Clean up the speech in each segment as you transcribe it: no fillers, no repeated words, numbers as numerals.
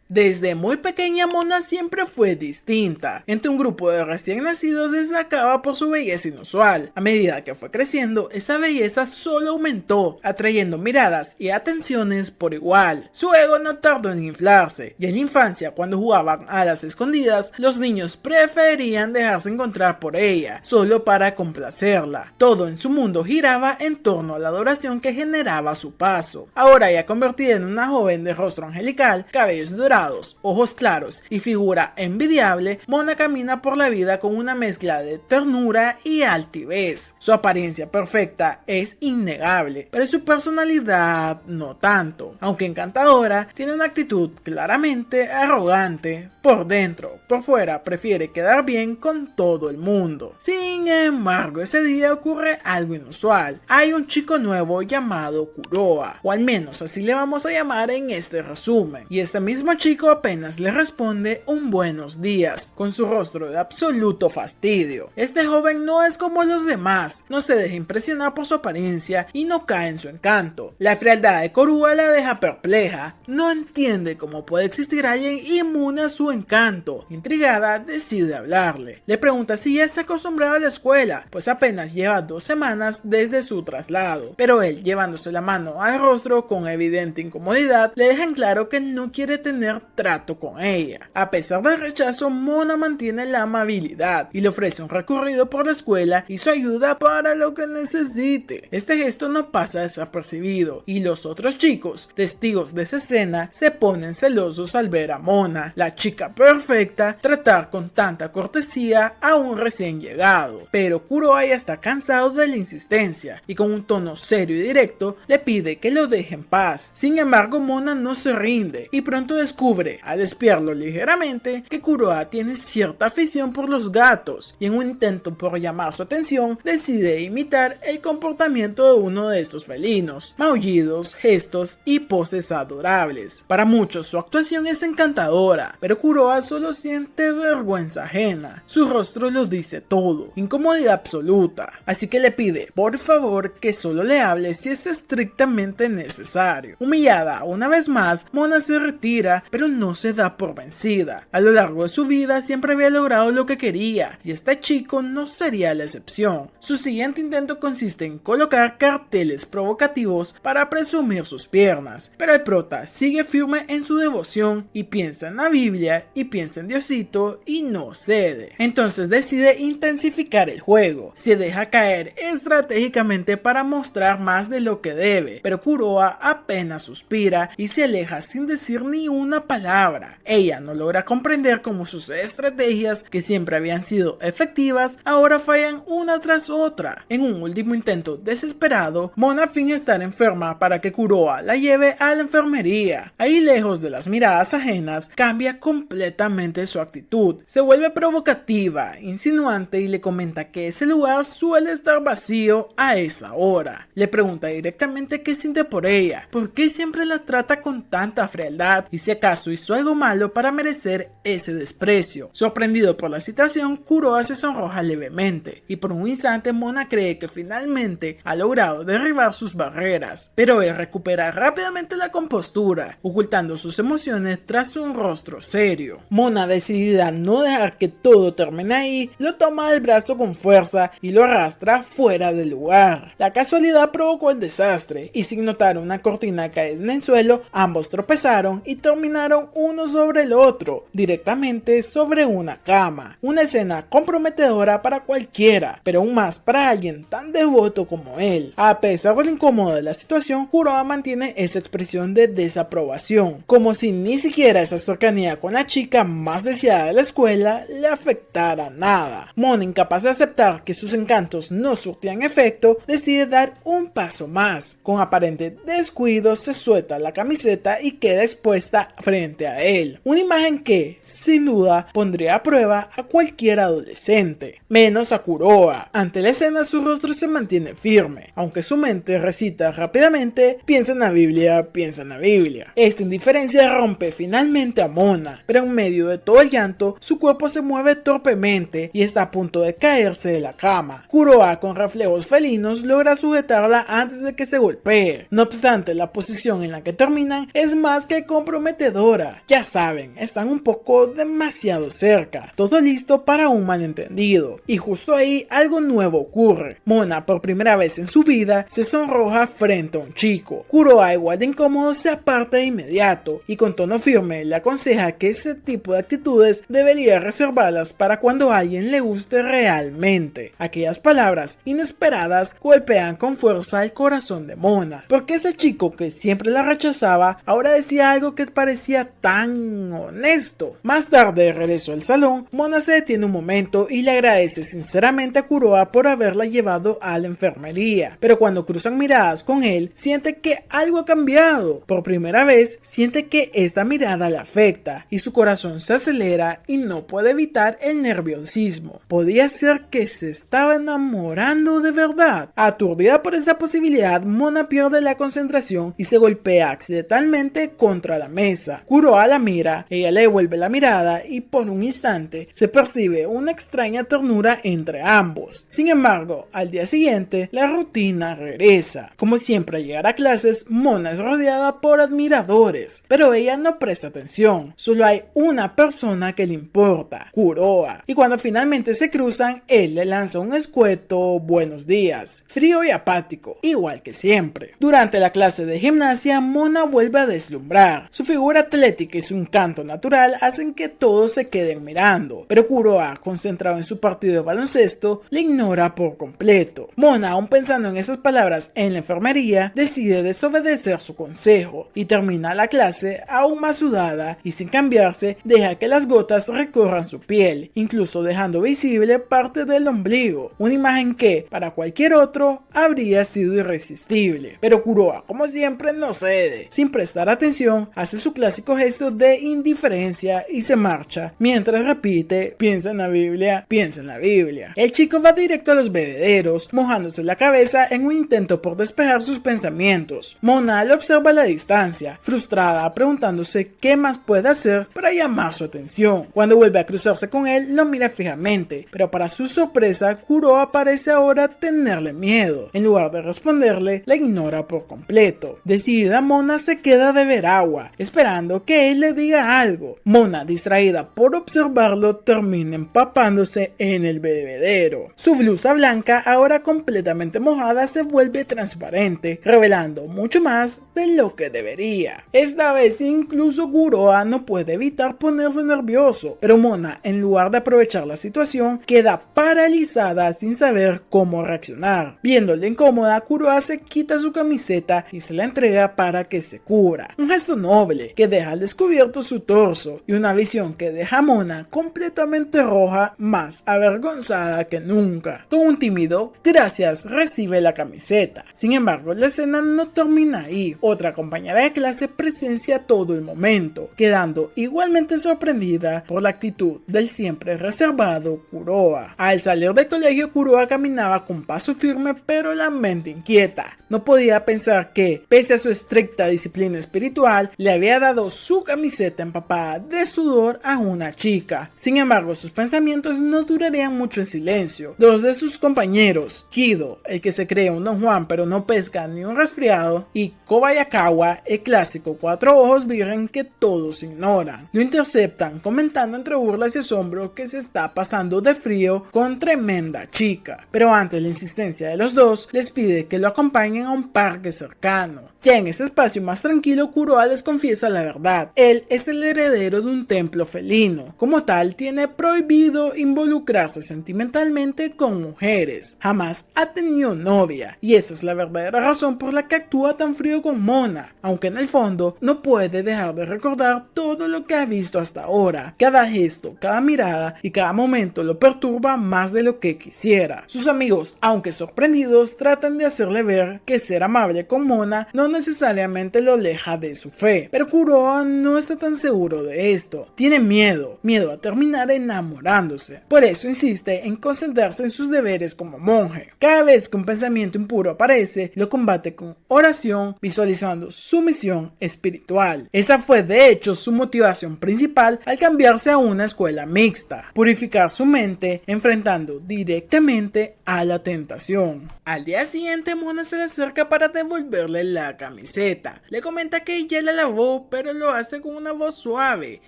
Desde muy pequeña Mona siempre fue distinta. Entre un grupo de recién nacidos destacaba por su belleza inusual. A medida que fue creciendo, esa belleza solo aumentó, atrayendo miradas y atenciones por igual. Su ego no tardó en inflarse, y en la infancia, cuando jugaban a las escondidas, los niños preferían dejarse encontrar por ella, solo para complacerla. Todo en su mundo giraba en torno a la adoración que generaba su paso. Ahora ya convertida en una joven de rostro angelical, cabellos dorados, ojos claros y figura envidiable, Mona camina por la vida con una mezcla de ternura y altivez. Su apariencia perfecta es innegable, pero su personalidad no tanto. Aunque encantadora, tiene una actitud claramente arrogante. Por dentro, por fuera, prefiere quedar bien con todo el mundo. Sin embargo, ese día ocurre algo inusual. Hay un chico nuevo llamado Kuroa, o al menos así le vamos a llamar en este resumen. Y este mismo chico apenas le responde un buenos días, con su rostro de absoluto fastidio. Este joven no es como los demás, no se deja impresionar por su apariencia y no cae en su encanto. La frialdad de Kuroa la deja perpleja, no entiende cómo puede existir alguien inmune a su encanto. Intrigada, decide hablarle. Le pregunta si ya se ha acostumbrado a la escuela, pues apenas lleva 2 semanas desde su traslado. Pero él, llevándose la mano al rostro con evidente incomodidad, le deja en claro que no quiere tener trato con ella. A pesar del rechazo, Mona mantiene la amabilidad y le ofrece un recorrido por la escuela y su ayuda para lo que necesite. Este gesto no pasa desapercibido y los otros chicos, testigos de esa escena, se ponen celosos al ver a Mona, la chica perfecta, tratar con tanta cortesía a un recién llegado. Pero Kuroa ya está cansado de la insistencia y con un tono serio y directo le pide que lo deje en paz. Sin embargo, Mona no se rinde y pronto descubre, al espiarlo ligeramente, que Kuroa tiene cierta afición por los gatos y en un intento por llamar su atención decide imitar el comportamiento de uno de estos felinos, maullidos, gestos y poses adorables. Para muchos su actuación es encantadora, pero Kuroa solo siente vergüenza ajena. Su rostro lo dice todo, incomodidad absoluta, así que le pide por favor que solo le hable si es estrictamente necesario. Humillada una vez más, Mona se retira, pero no se da por vencida. A lo largo de su vida siempre había logrado lo que quería, y este chico no sería la excepción. Su siguiente intento consiste en colocar carteles provocativos para presumir sus piernas, pero el prota sigue firme en su devoción y piensa en la Biblia y piensa en Diosito y no cede. Entonces decide intensificar el juego, se deja caer estratégicamente para mostrar más de lo que debe, pero Kuroa apenas suspira y se aleja sin decir ni una palabra. Ella no logra comprender cómo sus estrategias, que siempre habían sido efectivas, ahora fallan una tras otra. En un último intento desesperado, Mona finge estar enferma para que Kuroa la lleve a la enfermería. Ahí, lejos de las miradas ajenas, cambia completamente su actitud. Se vuelve provocativa, insinuante y le comenta que ese lugar suele estar vacío a esa hora. Le pregunta directamente qué siente por ella, por qué siempre la trata con tanta frialdad y si acaso hizo algo malo para merecer ese desprecio. Sorprendido por la situación, Kuroa se sonroja levemente y por un instante Mona cree que finalmente ha logrado derribar sus barreras, pero él recupera rápidamente la compostura, ocultando sus emociones tras un rostro serio. Mona, decidida a no dejar que todo termine ahí, lo toma del brazo con fuerza y lo arrastra fuera del lugar. La casualidad provocó el desastre y sin notar una cortina caer en el suelo, ambos tropezaron y terminaron uno sobre el otro, directamente sobre una cama. Una escena comprometedora para cualquiera, pero aún más para alguien tan devoto como él. A pesar de lo incómodo de la situación, Kuroa mantiene esa expresión de desaprobación, como si ni siquiera esa cercanía con la chica más deseada de la escuela le afectara nada. Mona, incapaz de aceptar que sus encantos no surtían efecto, decide dar un paso más. Con aparente descuido se suelta la camiseta y queda expuesta frente a él. Una imagen que, sin duda, pondría a prueba a cualquier adolescente, menos a Kuroa. Ante la escena su rostro se mantiene firme, aunque su mente recita rápidamente: piensa en la Biblia, piensa en la Biblia. Esta indiferencia rompe finalmente a Mona, pero en medio de todo el llanto, su cuerpo se mueve torpemente y está a punto de caerse de la cama. Kuroa, con reflejos felinos, logra sujetarla antes de que se golpee. No obstante, la posición en la que terminan es más que comprometedora. admiradora. Ya saben, están un poco demasiado cerca, todo listo para un malentendido. Y justo ahí algo nuevo ocurre. Mona, por primera vez en su vida, se sonroja frente a un chico. Kuroa, igual de incómodo, se aparta de inmediato y con tono firme le aconseja que ese tipo de actitudes debería reservarlas para cuando a alguien le guste realmente. Aquellas palabras inesperadas golpean con fuerza el corazón de Mona, porque ese chico que siempre la rechazaba ahora decía algo que parecía tan honesto. Más tarde, regresó al salón, Mona se detiene un momento y le agradece sinceramente a Kuroa por haberla llevado a la enfermería, pero cuando cruzan miradas con él, siente que algo ha cambiado. Por primera vez, siente que esta mirada le afecta y su corazón se acelera y no puede evitar el nerviosismo. Podía ser que se estaba enamorando de verdad. Aturdida por esa posibilidad, Mona pierde la concentración y se golpea accidentalmente contra la mesa. Kuroa la mira, ella le devuelve la mirada y por un instante se percibe una extraña ternura entre ambos. Sin embargo, al día siguiente, la rutina regresa. Como siempre al llegar a clases, Mona es rodeada por admiradores, pero ella no presta atención. Solo hay una persona que le importa, Kuroa. Y cuando finalmente se cruzan, él le lanza un escueto buenos días, frío y apático, igual que siempre. Durante la clase de gimnasia, Mona vuelve a deslumbrar. Su figura atlética y su encanto natural hacen que todos se queden mirando, pero Kuroa, concentrado en su partido de baloncesto, le ignora por completo. Mona, aún pensando en esas palabras en la enfermería, decide desobedecer su consejo y termina la clase aún más sudada y sin cambiarse deja que las gotas recorran su piel, incluso dejando visible parte del ombligo, una imagen que para cualquier otro habría sido irresistible. Pero Kuroa, como siempre, no cede. Sin prestar atención, hace su clásico gesto de indiferencia y se marcha, mientras repite: piensa en la Biblia, piensa en la Biblia. El chico va directo a los bebederos, mojándose la cabeza en un intento por despejar sus pensamientos. Mona lo observa a la distancia, frustrada, preguntándose qué más puede hacer para llamar su atención. Cuando vuelve a cruzarse con él, lo mira fijamente, pero para su sorpresa, Kuroa parece ahora tenerle miedo. En lugar de responderle, la ignora por completo. Decidida, Mona se queda a beber agua, esperando que él le diga algo. Mona, distraída por observarlo, termina empapándose en el bebedero. Su blusa blanca, ahora completamente mojada, se vuelve transparente, revelando mucho más de lo que debería. Esta vez incluso Kuroa no puede evitar ponerse nervioso, pero Mona, en lugar de aprovechar la situación, queda paralizada sin saber cómo reaccionar. Viéndola incómoda, Kuroa se quita su camiseta y se la entrega para que se cubra. Un gesto noble que deja al descubierto su torso y una visión que deja a Mona completamente roja, más avergonzada que nunca. Con un tímido "gracias" recibe la camiseta. Sin embargo, la escena no termina ahí. Otra compañera de clase presencia todo el momento, quedando igualmente sorprendida por la actitud del siempre reservado Kuroa. Al salir del colegio, Kuroa caminaba con paso firme pero la mente inquieta. No podía pensar que, pese a su estricta disciplina espiritual, le había dado su camiseta empapada de sudor a una chica. Sin embargo, sus pensamientos no durarían mucho en silencio. Dos de sus compañeros, Kido, el que se cree un Don Juan pero no pesca ni un resfriado, y Kobayakawa, el clásico cuatro ojos virgen que todos ignoran, lo interceptan comentando entre burlas y asombro que se está pasando de frío con tremenda chica. Pero ante la insistencia de los dos, les pide que lo acompañen a un parque cercano. Ya en ese espacio más tranquilo, Kuroa les confiesa la verdad. Él es el heredero de un templo felino. Como tal, tiene prohibido involucrarse sentimentalmente con mujeres. Jamás ha tenido novia. Y esa es la verdadera razón por la que actúa tan frío con Mona. Aunque en el fondo, no puede dejar de recordar todo lo que ha visto hasta ahora. Cada gesto, cada mirada y cada momento lo perturba más de lo que quisiera. Sus amigos, aunque sorprendidos, tratan de hacerle ver que ser amable con Mona no necesariamente lo aleja de su fe, pero Kuroa no está tan seguro de esto. Tiene miedo a terminar enamorándose. Por eso insiste en concentrarse en sus deberes como monje. Cada vez que un pensamiento impuro aparece, lo combate con oración, visualizando su misión espiritual. Esa fue de hecho su motivación principal al cambiarse a una escuela mixta: purificar su mente enfrentando directamente a la tentación. Al día siguiente, Mona se le acerca para devolverle la camiseta. Le comenta que ya la lavó, pero lo hace con una voz suave,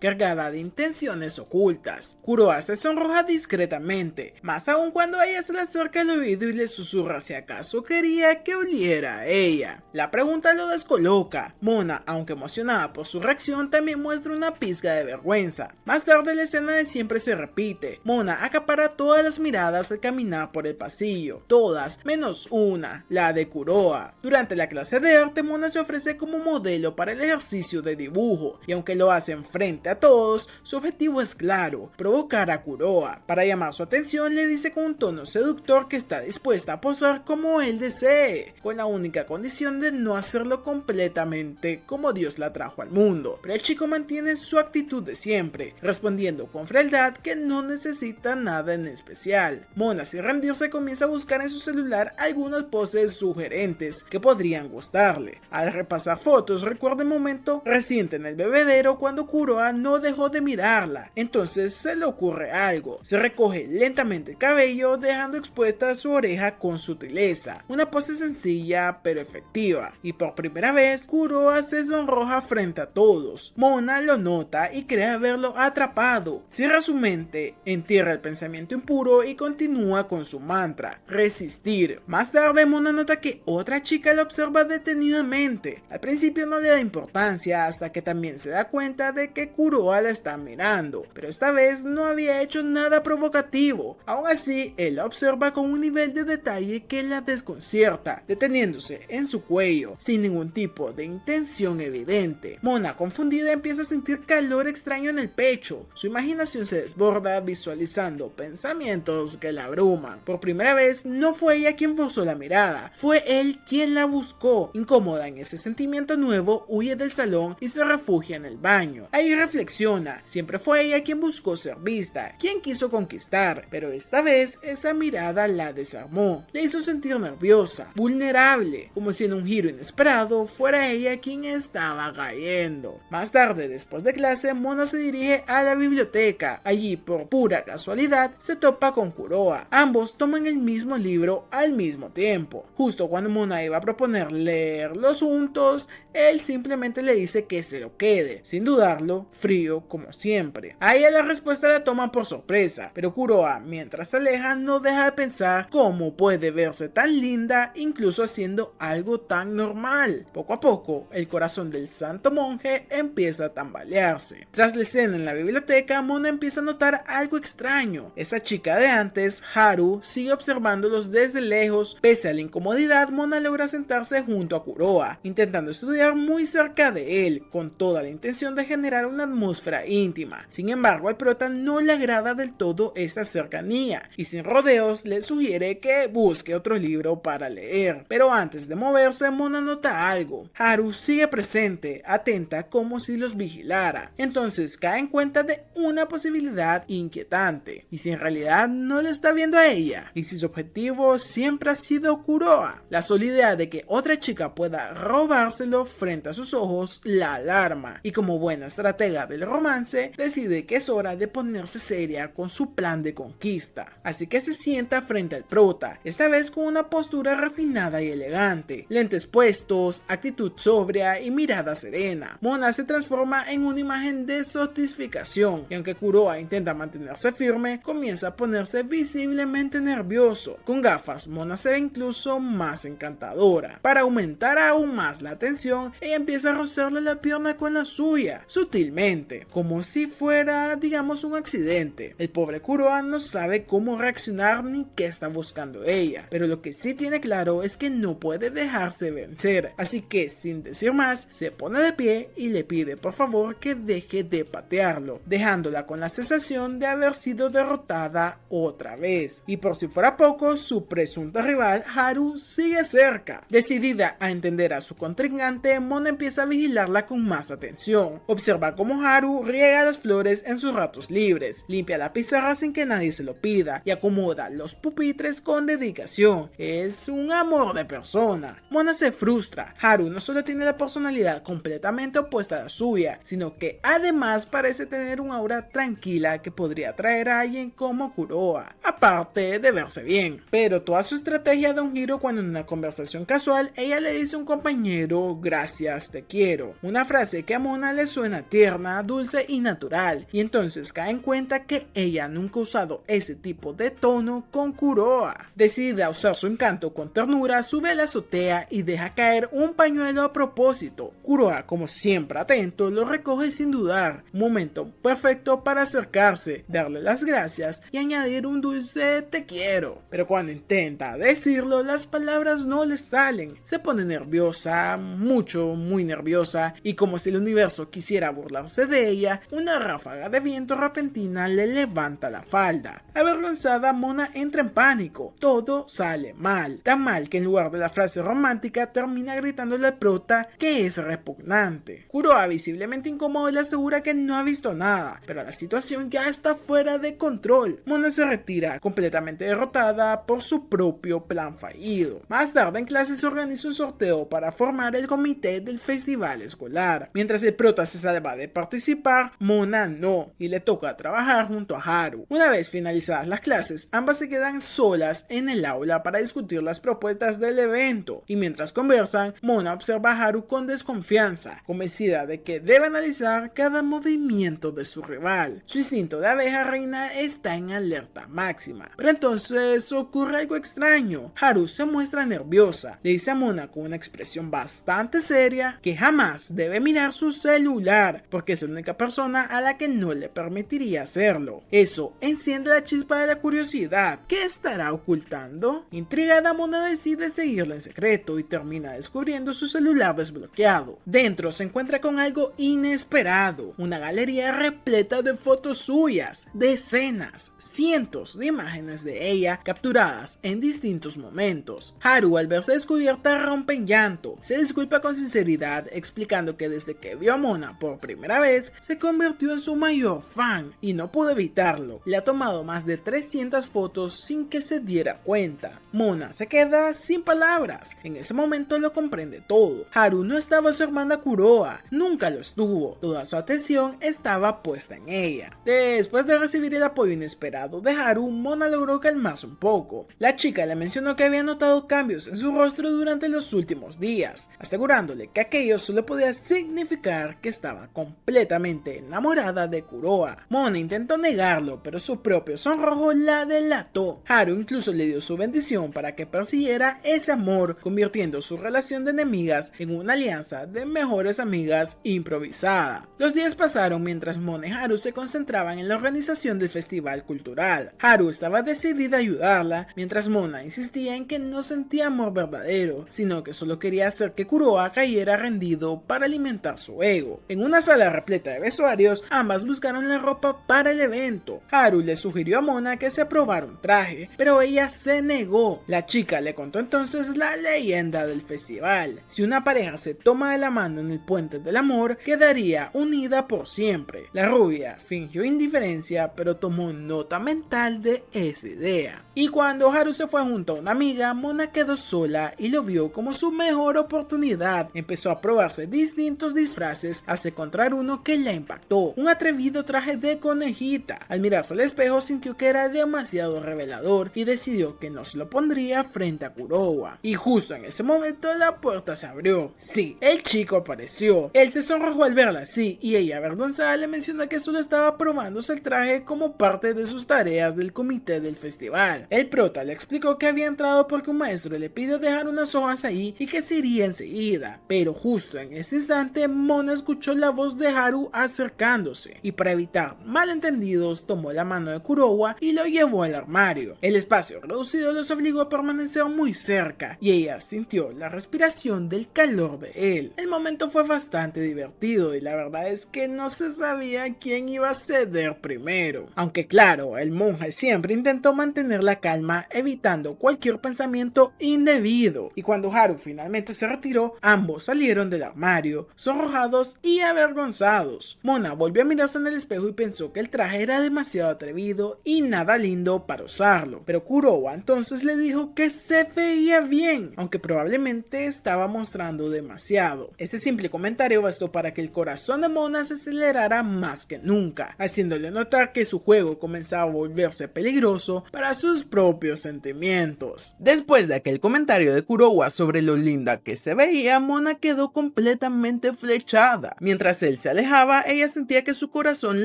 cargada de intenciones ocultas. Kuroa se sonroja discretamente, más aún cuando ella se le acerca al oído y le susurra si acaso quería que oliera a ella. La pregunta lo descoloca. Mona, aunque emocionada por su reacción, también muestra una pizca de vergüenza. Más tarde la escena de siempre se repite. Mona acapara todas las miradas al caminar por el pasillo, todas menos una, la de Kuroa. Durante la clase de arte, Mona se ofrece como modelo para el ejercicio de dibujo, y aunque lo hace frente a todos, su objetivo es claro, provocar a Kuroa. Para llamar su atención, le dice con un tono seductor que está dispuesta a posar como él desee, con la única condición de no hacerlo completamente como Dios la trajo al mundo. Pero el chico mantiene su actitud de siempre, respondiendo con frialdad que no necesita nada en especial. Mona, sin rendirse, comienza a buscar en su celular algunas poses sugerentes que podrían gustarle. Al repasar fotos, recuerda el momento reciente en el bebedero cuando Kuroa no dejó de mirarla. Entonces se le ocurre algo. Se recoge lentamente el cabello, dejando expuesta su oreja con sutileza. Una pose sencilla pero efectiva. Y por primera vez, Kuroa se sonroja frente a todos. Mona lo nota y cree haberlo atrapado. Cierra su mente, entierra el pensamiento impuro y continúa con su mantra: resistir. Más tarde, Mona nota que otra chica la observa detenidamente. Al principio no le da importancia hasta que también se da cuenta de que Kuroa la está mirando, pero esta vez no había hecho nada provocativo. Aún así, él la observa con un nivel de detalle que la desconcierta, deteniéndose en su cuello, sin ningún tipo de intención evidente. Mona, confundida, empieza a sentir calor extraño en el pecho. Su imaginación se desborda visualizando pensamientos que la abruman. Por primera vez, no fue ella quien forzó la mirada, fue él quien la buscó. Incómoda en ese sentimiento nuevo, huye del salón y se refugia en el baño. Ahí reflexiona, siempre fue ella quien buscó ser vista, quien quiso conquistar, pero esta vez esa mirada la desarmó, le hizo sentir nerviosa, vulnerable, como si en un giro inesperado fuera ella quien estaba cayendo. Más tarde, después de clase, Mona se dirige a la biblioteca. Allí, por pura casualidad, se topa con Kuroa. Ambos toman el mismo libro al mismo tiempo. Justo cuando Mona iba a proponer leerlos juntos, él simplemente le dice que se lo quede, sin dudarlo, frío como siempre. A ella la respuesta la toma por sorpresa, pero Kuroa, mientras se aleja, no deja de pensar cómo puede verse tan linda incluso haciendo algo tan normal. Poco a poco, el corazón del santo monje empieza a tambalearse. Tras la escena en la biblioteca, Mona empieza a notar algo extraño. Esa chica de antes, Haru, sigue observándolos desde lejos. Pese a la incomodidad, Mona logra sentarse junto a Kuroa, intentando estudiar muy cerca de él, con toda la intención de generar una atmósfera íntima. Sin embargo, al prota no le agrada del todo esta cercanía, y sin rodeos le sugiere que busque otro libro para leer. Pero antes de moverse, Mona nota algo. Haru sigue presente, atenta como si los vigilara. Entonces cae en cuenta de una posibilidad inquietante. ¿Y si en realidad no le está viendo a ella? ¿Y si su objetivo siempre ha sido Kuroa? La sola idea de que otra chica pueda robárselo frente a sus ojos la alarma, y como buena estratega del romance, decide que es hora de ponerse seria con su plan de conquista. Así que se sienta frente al prota, esta vez con una postura refinada y elegante, lentes puestos, actitud sobria y mirada serena. Mona se transforma en una imagen de satisfacción, y aunque Kuroa intenta mantenerse firme, comienza a ponerse visiblemente nervioso. Con gafas, Mona se ve incluso más encantadora. Para aumentar aún más la tensión, ella empieza a rozarle la pierna con la suya, sutilmente, como si fuera, digamos, un accidente. El pobre Kuroa no sabe cómo reaccionar ni qué está buscando ella, pero lo que sí tiene claro es que no puede dejarse vencer, así que sin decir más, se pone de pie y le pide por favor que deje de patearlo, dejándola con la sensación de haber sido derrotada otra vez. Y por si fuera poco, su presunta rival Haru sigue cerca. Decidida a entender a su contrincante, Mona empieza a vigilarla con más atención. Observa cómo Haru riega las flores en sus ratos libres, limpia la pizarra sin que nadie se lo pida y acomoda los pupitres con dedicación. Es un amor de persona. Mona se frustra. Haru no solo tiene la personalidad completamente opuesta a la suya, sino que además parece tener un aura tranquila que podría atraer a alguien como Kuroa, aparte de verse bien. Pero toda su estrategia da un giro cuando en una conversación casual ella le dice un compañero, gracias, te quiero. Una frase que a Mona le suena tierna, dulce y natural, y entonces cae en cuenta que ella nunca ha usado ese tipo de tono con Kuroha. Decidida a usar su encanto con ternura, sube a la azotea y deja caer un pañuelo a propósito. Kuroha, como siempre atento, lo recoge sin dudar. Un momento perfecto para acercarse, darle las gracias y añadir un dulce te quiero. Pero cuando intenta decirlo, las palabras no le salen. Se pone nerviosa, muy nerviosa, y como si el universo quisiera burlarse de ella, una ráfaga de viento repentina le levanta la falda. Avergonzada, Mona entra en pánico. Todo sale mal, tan mal que en lugar de la frase romántica termina gritándole al prota que es repugnante. Kuroha, visiblemente incómodo, le asegura que no ha visto nada, pero la situación ya está fuera de control. Mona se retira completamente derrotada por su propio plan fallido. Más tarde en clase se organiza un sorteo para formar el comité del festival escolar. Mientras el prota se salva de participar, Mona no, y le toca trabajar junto a Haru. Una vez finalizadas las clases, ambas se quedan solas en el aula para discutir las propuestas del evento, y mientras conversan, Mona observa a Haru con desconfianza, convencida de que debe analizar cada movimiento de su rival. Su instinto de abeja reina está en alerta máxima, pero entonces ocurre algo extraño. Haru se muestra nerviosa, le dice a Mona con una expresión bastante seria que jamás debe mirar su celular, porque es la única persona a la que no le permitiría hacerlo. Eso enciende la chispa de la curiosidad. ¿Qué estará ocultando? Intrigada, Mona decide seguirla en secreto y termina descubriendo su celular desbloqueado. Dentro se encuentra con algo inesperado, una galería repleta de fotos suyas, decenas, cientos de imágenes de ella capturadas en distintos momentos. Haru, al verse descubierta, rompe en llanto. Se disculpa con sinceridad, explicando que desde que vio a Mona por primera vez, se convirtió en su mayor fan y no pudo evitarlo. Le ha tomado más de 300 fotos sin que se diera cuenta. Mona se queda sin palabras. En ese momento lo comprende todo. Haru no estaba observando a Kuroha, nunca lo estuvo. Toda su atención estaba puesta en ella. Después de recibir el apoyo inesperado de Haru, Mona logró calmarse un poco. La chica le mencionó que había notado cambios en su rostro durante los últimos días, asegurándole que aquello solo podía significar que estaba completamente enamorada de Kuroha. Mona intentó negarlo, pero su propio sonrojo la delató. Haru incluso le dio su bendición para que persiguiera ese amor, convirtiendo su relación de enemigas en una alianza de mejores amigas improvisada. Los días pasaron mientras Mona y Haru se concentraban en la organización del festival cultural. Haru estaba decidida a ayudarla, mientras Mona insistía en que no sentía amor verdadero, sino que solo quería hacer que Kuroha cayera rendido para alimentar su ego. En una sala repleta de vestuarios, ambas buscaron la ropa para el evento. Haru le sugirió a Mona que se probara un traje, pero ella se negó. La chica le contó entonces la leyenda del festival. Si una pareja se toma de la mano en el puente del amor, quedaría unida por siempre. La rubia fingió indiferencia, pero tomó nota mental de esa idea. Y cuando Haru se fue junto a una amiga, Mona quedó sola y lo vio como su mejor oportunidad. Empezó a probarse distintos disfraces hasta encontrar uno que la impactó, un atrevido traje de conejita. Al mirarse al espejo sintió que era demasiado revelador y decidió que no se lo pondría frente a Kuroha. Y justo en ese momento la puerta se abrió. Sí, el chico apareció. Él se sonrojó al verla así y ella, avergonzada, le mencionó que solo estaba probándose el traje como parte de sus tareas del comité del festival. El prota le explicó que había entrado porque un maestro le pidió dejar unas hojas ahí y que se iría enseguida, pero justo en ese instante Mona escuchó la voz de Haru acercándose y para evitar malentendidos tomó la mano de Kuroha y lo llevó al armario. El espacio reducido los obligó a permanecer muy cerca y ella sintió la respiración del calor de él. El momento fue bastante divertido y la verdad es que no se sabía quién iba a ceder primero, aunque claro, el monje siempre intentó mantener la calma evitando cualquier pensamiento indebido, y cuando Haru finalmente se retiró, ambos salieron del armario, sonrojados y avergonzados. Mona volvió a mirarse en el espejo y pensó que el traje era demasiado atrevido y nada lindo para usarlo, pero Kuroha entonces le dijo que se veía bien, aunque probablemente estaba mostrando demasiado. Ese simple comentario bastó para que el corazón de Mona se acelerara más que nunca, haciéndole notar que su juego comenzaba a volverse peligroso para sus propios sentimientos. Después de aquel comentario de Kuroha sobre lo linda que se veía, Mona quedó completamente flechada. Mientras él se alejaba, ella sentía que su corazón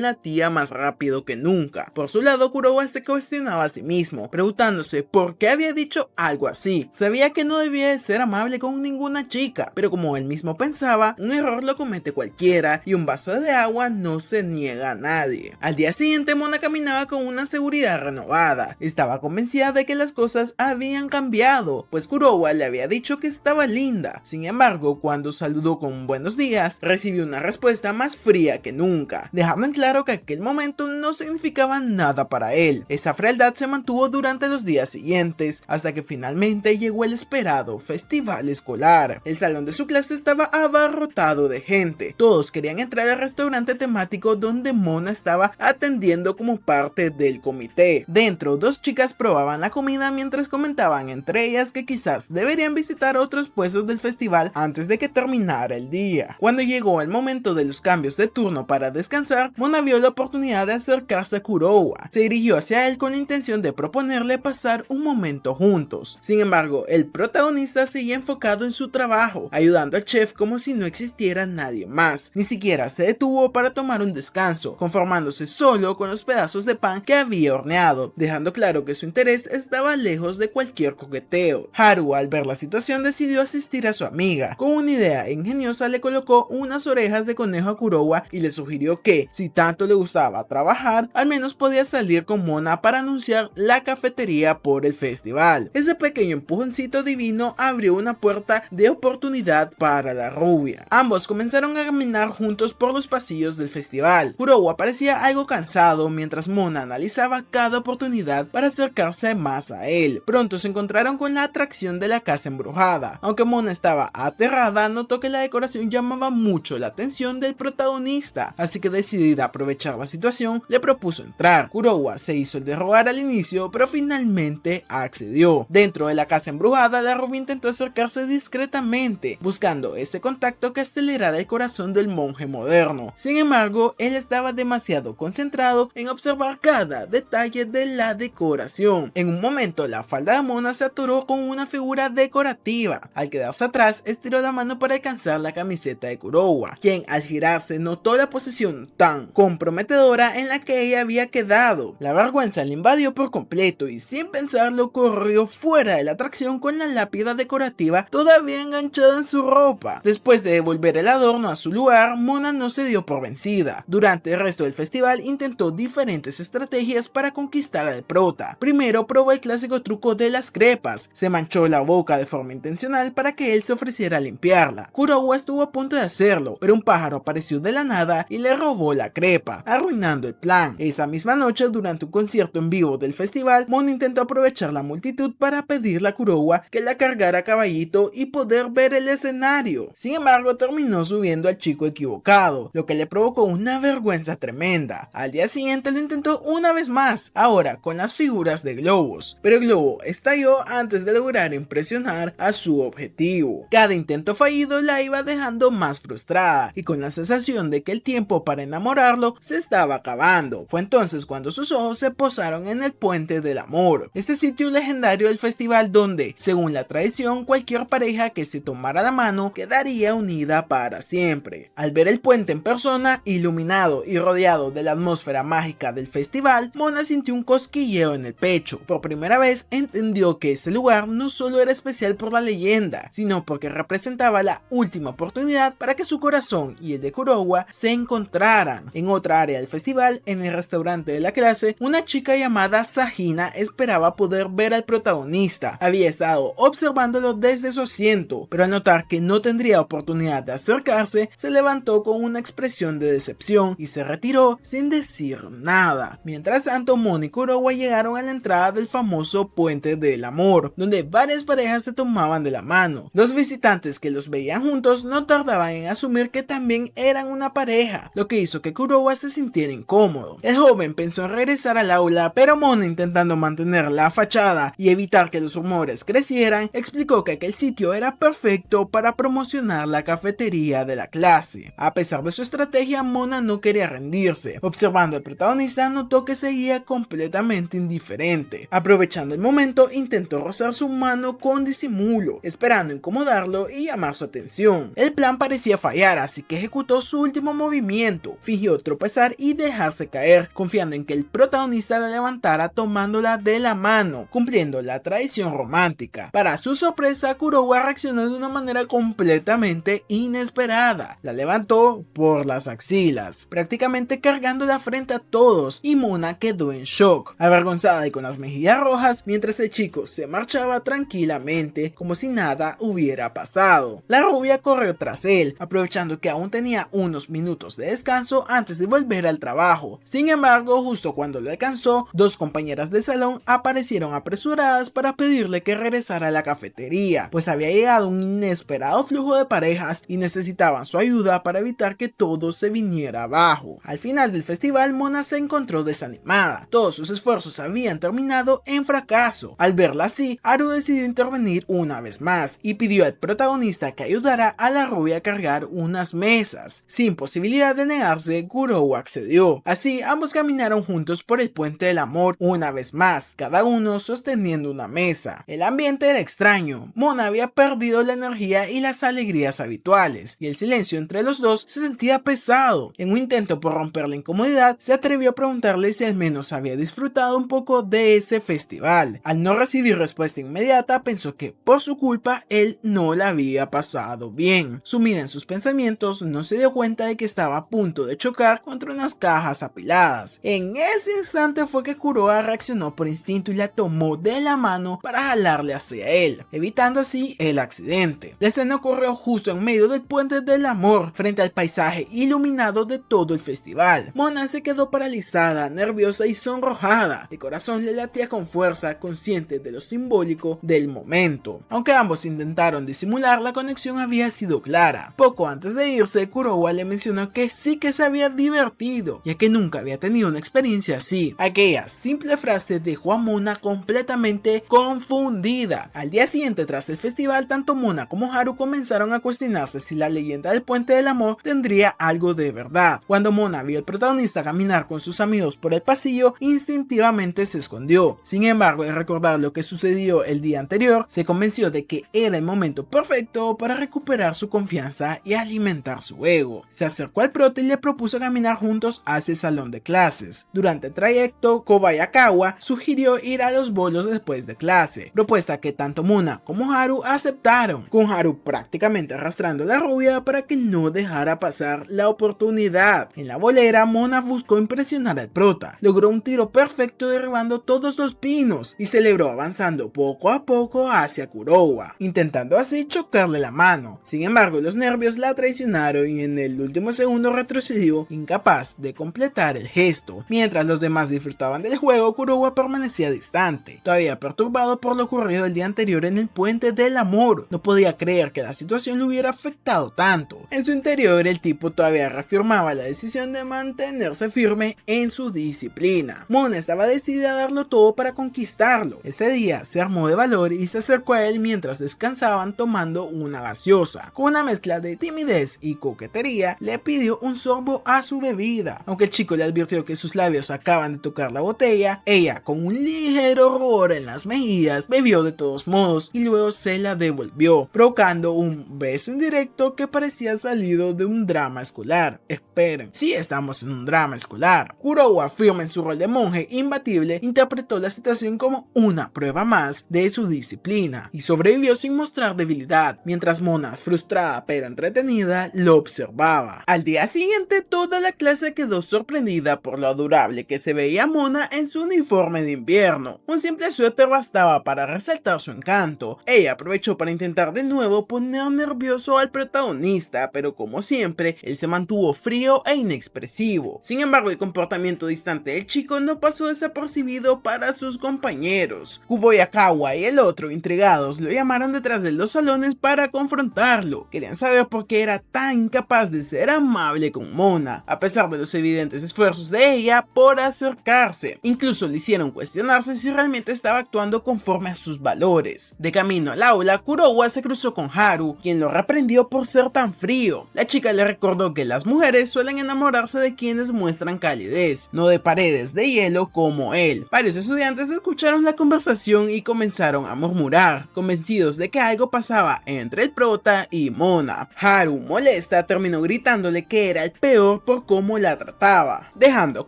latía más rápido que nunca. Por su lado, Kurowa se cuestionaba a sí mismo, preguntándose por qué había dicho algo así. Sabía que no debía de ser amable con ninguna chica, pero como él mismo pensaba, un error lo comete cualquiera y un vaso de agua no se niega a nadie. Al día siguiente, Mona caminaba con una seguridad renovada. Estaba convencida de que las cosas habían cambiado, pues Kurowa le había dicho que estaba linda. Sin embargo, cuando saludó con buenos días, recibió una respuesta más fría que nunca, dejando en claro que aquel momento no significaba nada para él. Esa frialdad se mantuvo durante los días siguientes, hasta que finalmente llegó el esperado festival escolar. El salón de su clase estaba abarrotado de gente. Todos querían entrar al restaurante temático donde Mona estaba atendiendo como parte del comité. Dentro, dos chicas probaban la comida mientras comentaban entre ellas que quizás deberían visitar otros puestos del festival antes de que terminara el día. Cuando llegó el momento de los cambios de turno para descansar, Mona vio la oportunidad de acercarse a Kurowa. Se dirigió hacia él con la intención de proponerle pasar un momento juntos. Sin embargo, el protagonista seguía enfocado en su trabajo, ayudando al chef como si no existiera nadie más. Ni siquiera se detuvo para tomar un descanso, conformándose solo con los pedazos de pan que había horneado, dejando claro que su interés estaba lejos de cualquier coqueteo. Haru, al ver la situación, decidió asistir a su amiga. Con una idea ingeniosa, le colocó unas orejas de conejo a Kurowa y le sugirió que, si tanto le gustaba trabajar, al menos podía salir con Mona para anunciar la cafetería por el festival. Ese pequeño empujoncito divino abrió una puerta de oportunidad para la rubia. Ambos comenzaron a caminar juntos por los pasillos del festival. Kurowa parecía algo cansado mientras Mona analizaba cada oportunidad para acercarse más a él. Pronto se encontraron con la atracción de la casa embrujada. Aunque Mona estaba aterrada, notó que la decoración llamaba mucho la atención del protagonista, así que decidida a aprovechar la situación, le propuso entrar. Kurowa se hizo el de rogar al inicio, pero finalmente accedió. Dentro de la casa embrujada, la rubia intentó acercarse discretamente, buscando ese contacto que acelerara el corazón del monje moderno. Sin embargo, él estaba demasiado concentrado en observar cada detalle de la decoración. En un momento, la falda de Mona se atoró con una figura decorativa. Al quedarse atrás, estiró la mano para alcanzar la camiseta de Kurowa, quien al girarse notó la posición tan comprometedora en la que ella había quedado. La vergüenza le invadió por completo y sin pensarlo corrió fuera de la atracción con la lápida decorativa todavía enganchada en su ropa. Después de devolver el adorno a su lugar, Mona no se dio por vencida. Durante el resto del festival intentó diferentes estrategias para conquistar al prota. Primero probó el clásico truco de las crepas. Se manchó la boca de forma intencional para que él se ofreciera a limpiarla. Kurowa estuvo a punto de hacerlo, pero un pájaro apareció de la nada y le robó la crepa, arruinando el plan. Esa misma noche, durante un concierto en vivo del festival, Mona intentó aprovechar la multitud para pedirle a Kurowa que la cargara a caballito y poder ver el escenario. Sin embargo, terminó subiendo al chico equivocado, lo que le provocó una vergüenza tremenda. Al día siguiente lo intentó una vez más, ahora con las figuras de globos, pero el globo estalló antes de lograr impresionar a su objetivo. Cada intento fallido la iba dejando más frustrada y con la sensación de que el tiempo para enamorarlo se estaba acabando. Fue entonces cuando sus ojos se posaron en el Puente del Amor, este sitio legendario del festival donde, según la tradición, cualquier pareja que se tomara la mano quedaría unida para siempre. Al ver el puente en persona, iluminado y rodeado de la atmósfera mágica del festival, Mona sintió un cosquilleo en el pecho. Por primera vez entendió que ese lugar no solo era especial por la leyenda, sino porque representaba la última oportunidad para que su corazón y el de Kurowa se encontraran. En otra área del festival, en el restaurante de la clase, una chica llamada Sajina esperaba poder ver al protagonista. Había estado observándolo desde su asiento, pero al notar que no tendría oportunidad de acercarse, se levantó con una expresión de decepción y se retiró sin decir nada. Mientras tanto, Mona y Kurowa llegaron a la entrada del famoso Puente del Amor, donde varias parejas se tomaban de la mano. Los visitantes que los veían juntos no tardaban en asumir que también eran una pareja, lo que hizo que Kurowa se sintiera incómodo. El joven pensó en regresar al aula, pero Mona, intentando mantener la fachada y evitar que los rumores crecieran, explicó que aquel sitio era perfecto para promocionar la cafetería de la clase. A pesar de su estrategia, Mona no quería rendirse. Observando al protagonista, notó que seguía completamente indiferente. Aprovechando el momento, intentó rozar su mano con disimulo, esperando incomodarlo y llamar su atención. El plan parecía fallar, así que ejecutó su último movimiento, fingió tropezar y dejarse caer, confiando en que el protagonista la levantara tomándola de la mano, cumpliendo la tradición romántica. Para su sorpresa, Kurowa reaccionó de una manera completamente inesperada. La levantó por las axilas, prácticamente cargándola frente a todos, y Mona quedó en shock, avergonzada y con las mejillas rojas, mientras el chico se marchaba tranquilamente como si nada hubiera pasado. La rubia corrió tras él, aprovechando que aún tenía unos minutos de descanso antes de volver al trabajo. Sin embargo, justo cuando lo alcanzó, dos compañeras del salón aparecieron apresuradas para pedirle que regresara a la cafetería, pues había llegado un inesperado flujo de parejas y necesitaban su ayuda para evitar que todo se viniera abajo. Al final del festival, Mona se encontró desanimada. Todos sus esfuerzos habían terminado en fracaso. Al verla así, Haru decidió intervenir una vez más y pidió al protagonista que ayudara a la rubia a cargar unas mesas. Sin posibilidad de negarse, Kurowa accedió. Así, ambos caminaron juntos por el puente del amor una vez más, cada uno sosteniendo una mesa. El ambiente era extraño. Mona había perdido la energía y las alegrías habituales, y el silencio entre los dos se sentía pesado. En un intento por romper la incomodidad, se atrevió a preguntarle si al menos había disfrutado un poco de ese festival. Al no recibir respuesta inmediata, pensó que por su culpa él no la había pasado bien. Sumida en sus pensamientos, no se dio cuenta de que estaba a punto de chocar contra unas cajas apiladas. En ese instante fue que Kurowa reaccionó por instinto y la tomó de la mano para jalarle hacia él, evitando así el accidente. La escena ocurrió justo en medio del puente del amor, frente al paisaje iluminado de todo el festival. Mona se quedó paralizada, nerviosa y sonrojada. El corazón le latía con fuerza, consciente de lo simbólico del momento. Aunque ambos intentaron disimular, la conexión había sido clara. Poco antes de irse, Kurowa le mencionó que sí que se había divertido, ya que nunca había tenido una experiencia así. Aquella simple frase dejó a Mona completamente confundida. Al día siguiente, tras el festival, tanto Mona como Haru comenzaron a cuestionarse si la leyenda del puente del amor tendría algo de verdad. Cuando Mona vio al protagonista caminar con sus amigos por el pasillo, instintivamente se escondió. Sin embargo, al recordar lo que sucedió el día anterior, se convenció de que era el momento perfecto para recuperar su confianza y alimentar su ego. Se acercó al prota y le propuso caminar juntos hacia el salón de clases. Durante el trayecto, Kobayakawa sugirió ir a los bolos después de clase, propuesta que tanto Mona como Haru aceptaron, con Haru prácticamente arrastrando a la rubia para que no dejara pasar la oportunidad. En la bolera, Mona buscó impresionar al prota, logró un tiro perfecto derribando todos los pinos y celebró avanzando poco a poco hacia Kurowa, intentando así chocarle la mano. Sin embargo, los nervios la traicionaron y en el último segundo retrocedió, incapaz de completar el gesto. Mientras los demás disfrutaban del juego, Kurowa permanecía distante, todavía perturbado por lo ocurrido el día anterior en el puente del amor. No podía creer que la situación lo hubiera afectado tanto. En su interior, el tipo todavía reafirmaba la decisión de mantenerse firme en su disciplina. Mona estaba decidida a darlo todo para conquistarlo. Ese día se armó de valor y se acercó a él mientras descansaban tomando una gaseosa. Con una mezcla de timidez y coquetería, le pidió un sorbo a su bebida. Aunque el chico le advirtió que sus labios acaban de tocar la botella, ella, con un ligero rubor en las mejillas, bebió de todos modos y luego se la devolvió, provocando un beso indirecto que parecía salido de un drama escolar. Esperen, sí estamos en un drama escolar. Kurowa, firme en su rol de monje imbatible, interpretó la situación como una prueba más de su disciplina y sobrevivió sin mostrar debilidad, mientras Mona, frustrada pero entretenida, lo observaba. Al día siguiente, toda la clase quedó sorprendida por lo adorable que se veía Mona en su uniforme de invierno. Un simple suéter bastaba para resaltar su encanto. Ella aprovechó para intentar de nuevo poner nervioso al protagonista, pero como siempre, él se mantuvo frío e inexpresivo. Sin embargo, el comportamiento distante del chico no pasó desapercibido para sus compañeros. Kobayakawa y el otro, intrigados, lo llamaron detrás de los salones para confrontarlo. Querían saber por qué era tan incapaz de ser amable con Mona, a pesar de los evidentes esfuerzos de ella por acercarse. Incluso le hicieron cuestionarse si realmente estaba actuando conforme a sus valores. De camino al aula, Kurowa se cruzó con Haru, quien lo reprendió por ser tan frío. La chica le recordó que las mujeres suelen enamorarse de quienes muestran calidez, no de paredes de hielo como él. Varios estudiantes escucharon la conversación y comenzaron a murmurar, convencidos convencidos de que algo pasaba entre el prota y Mona. Haru, molesta, terminó gritándole que era el peor por cómo la trataba, dejando a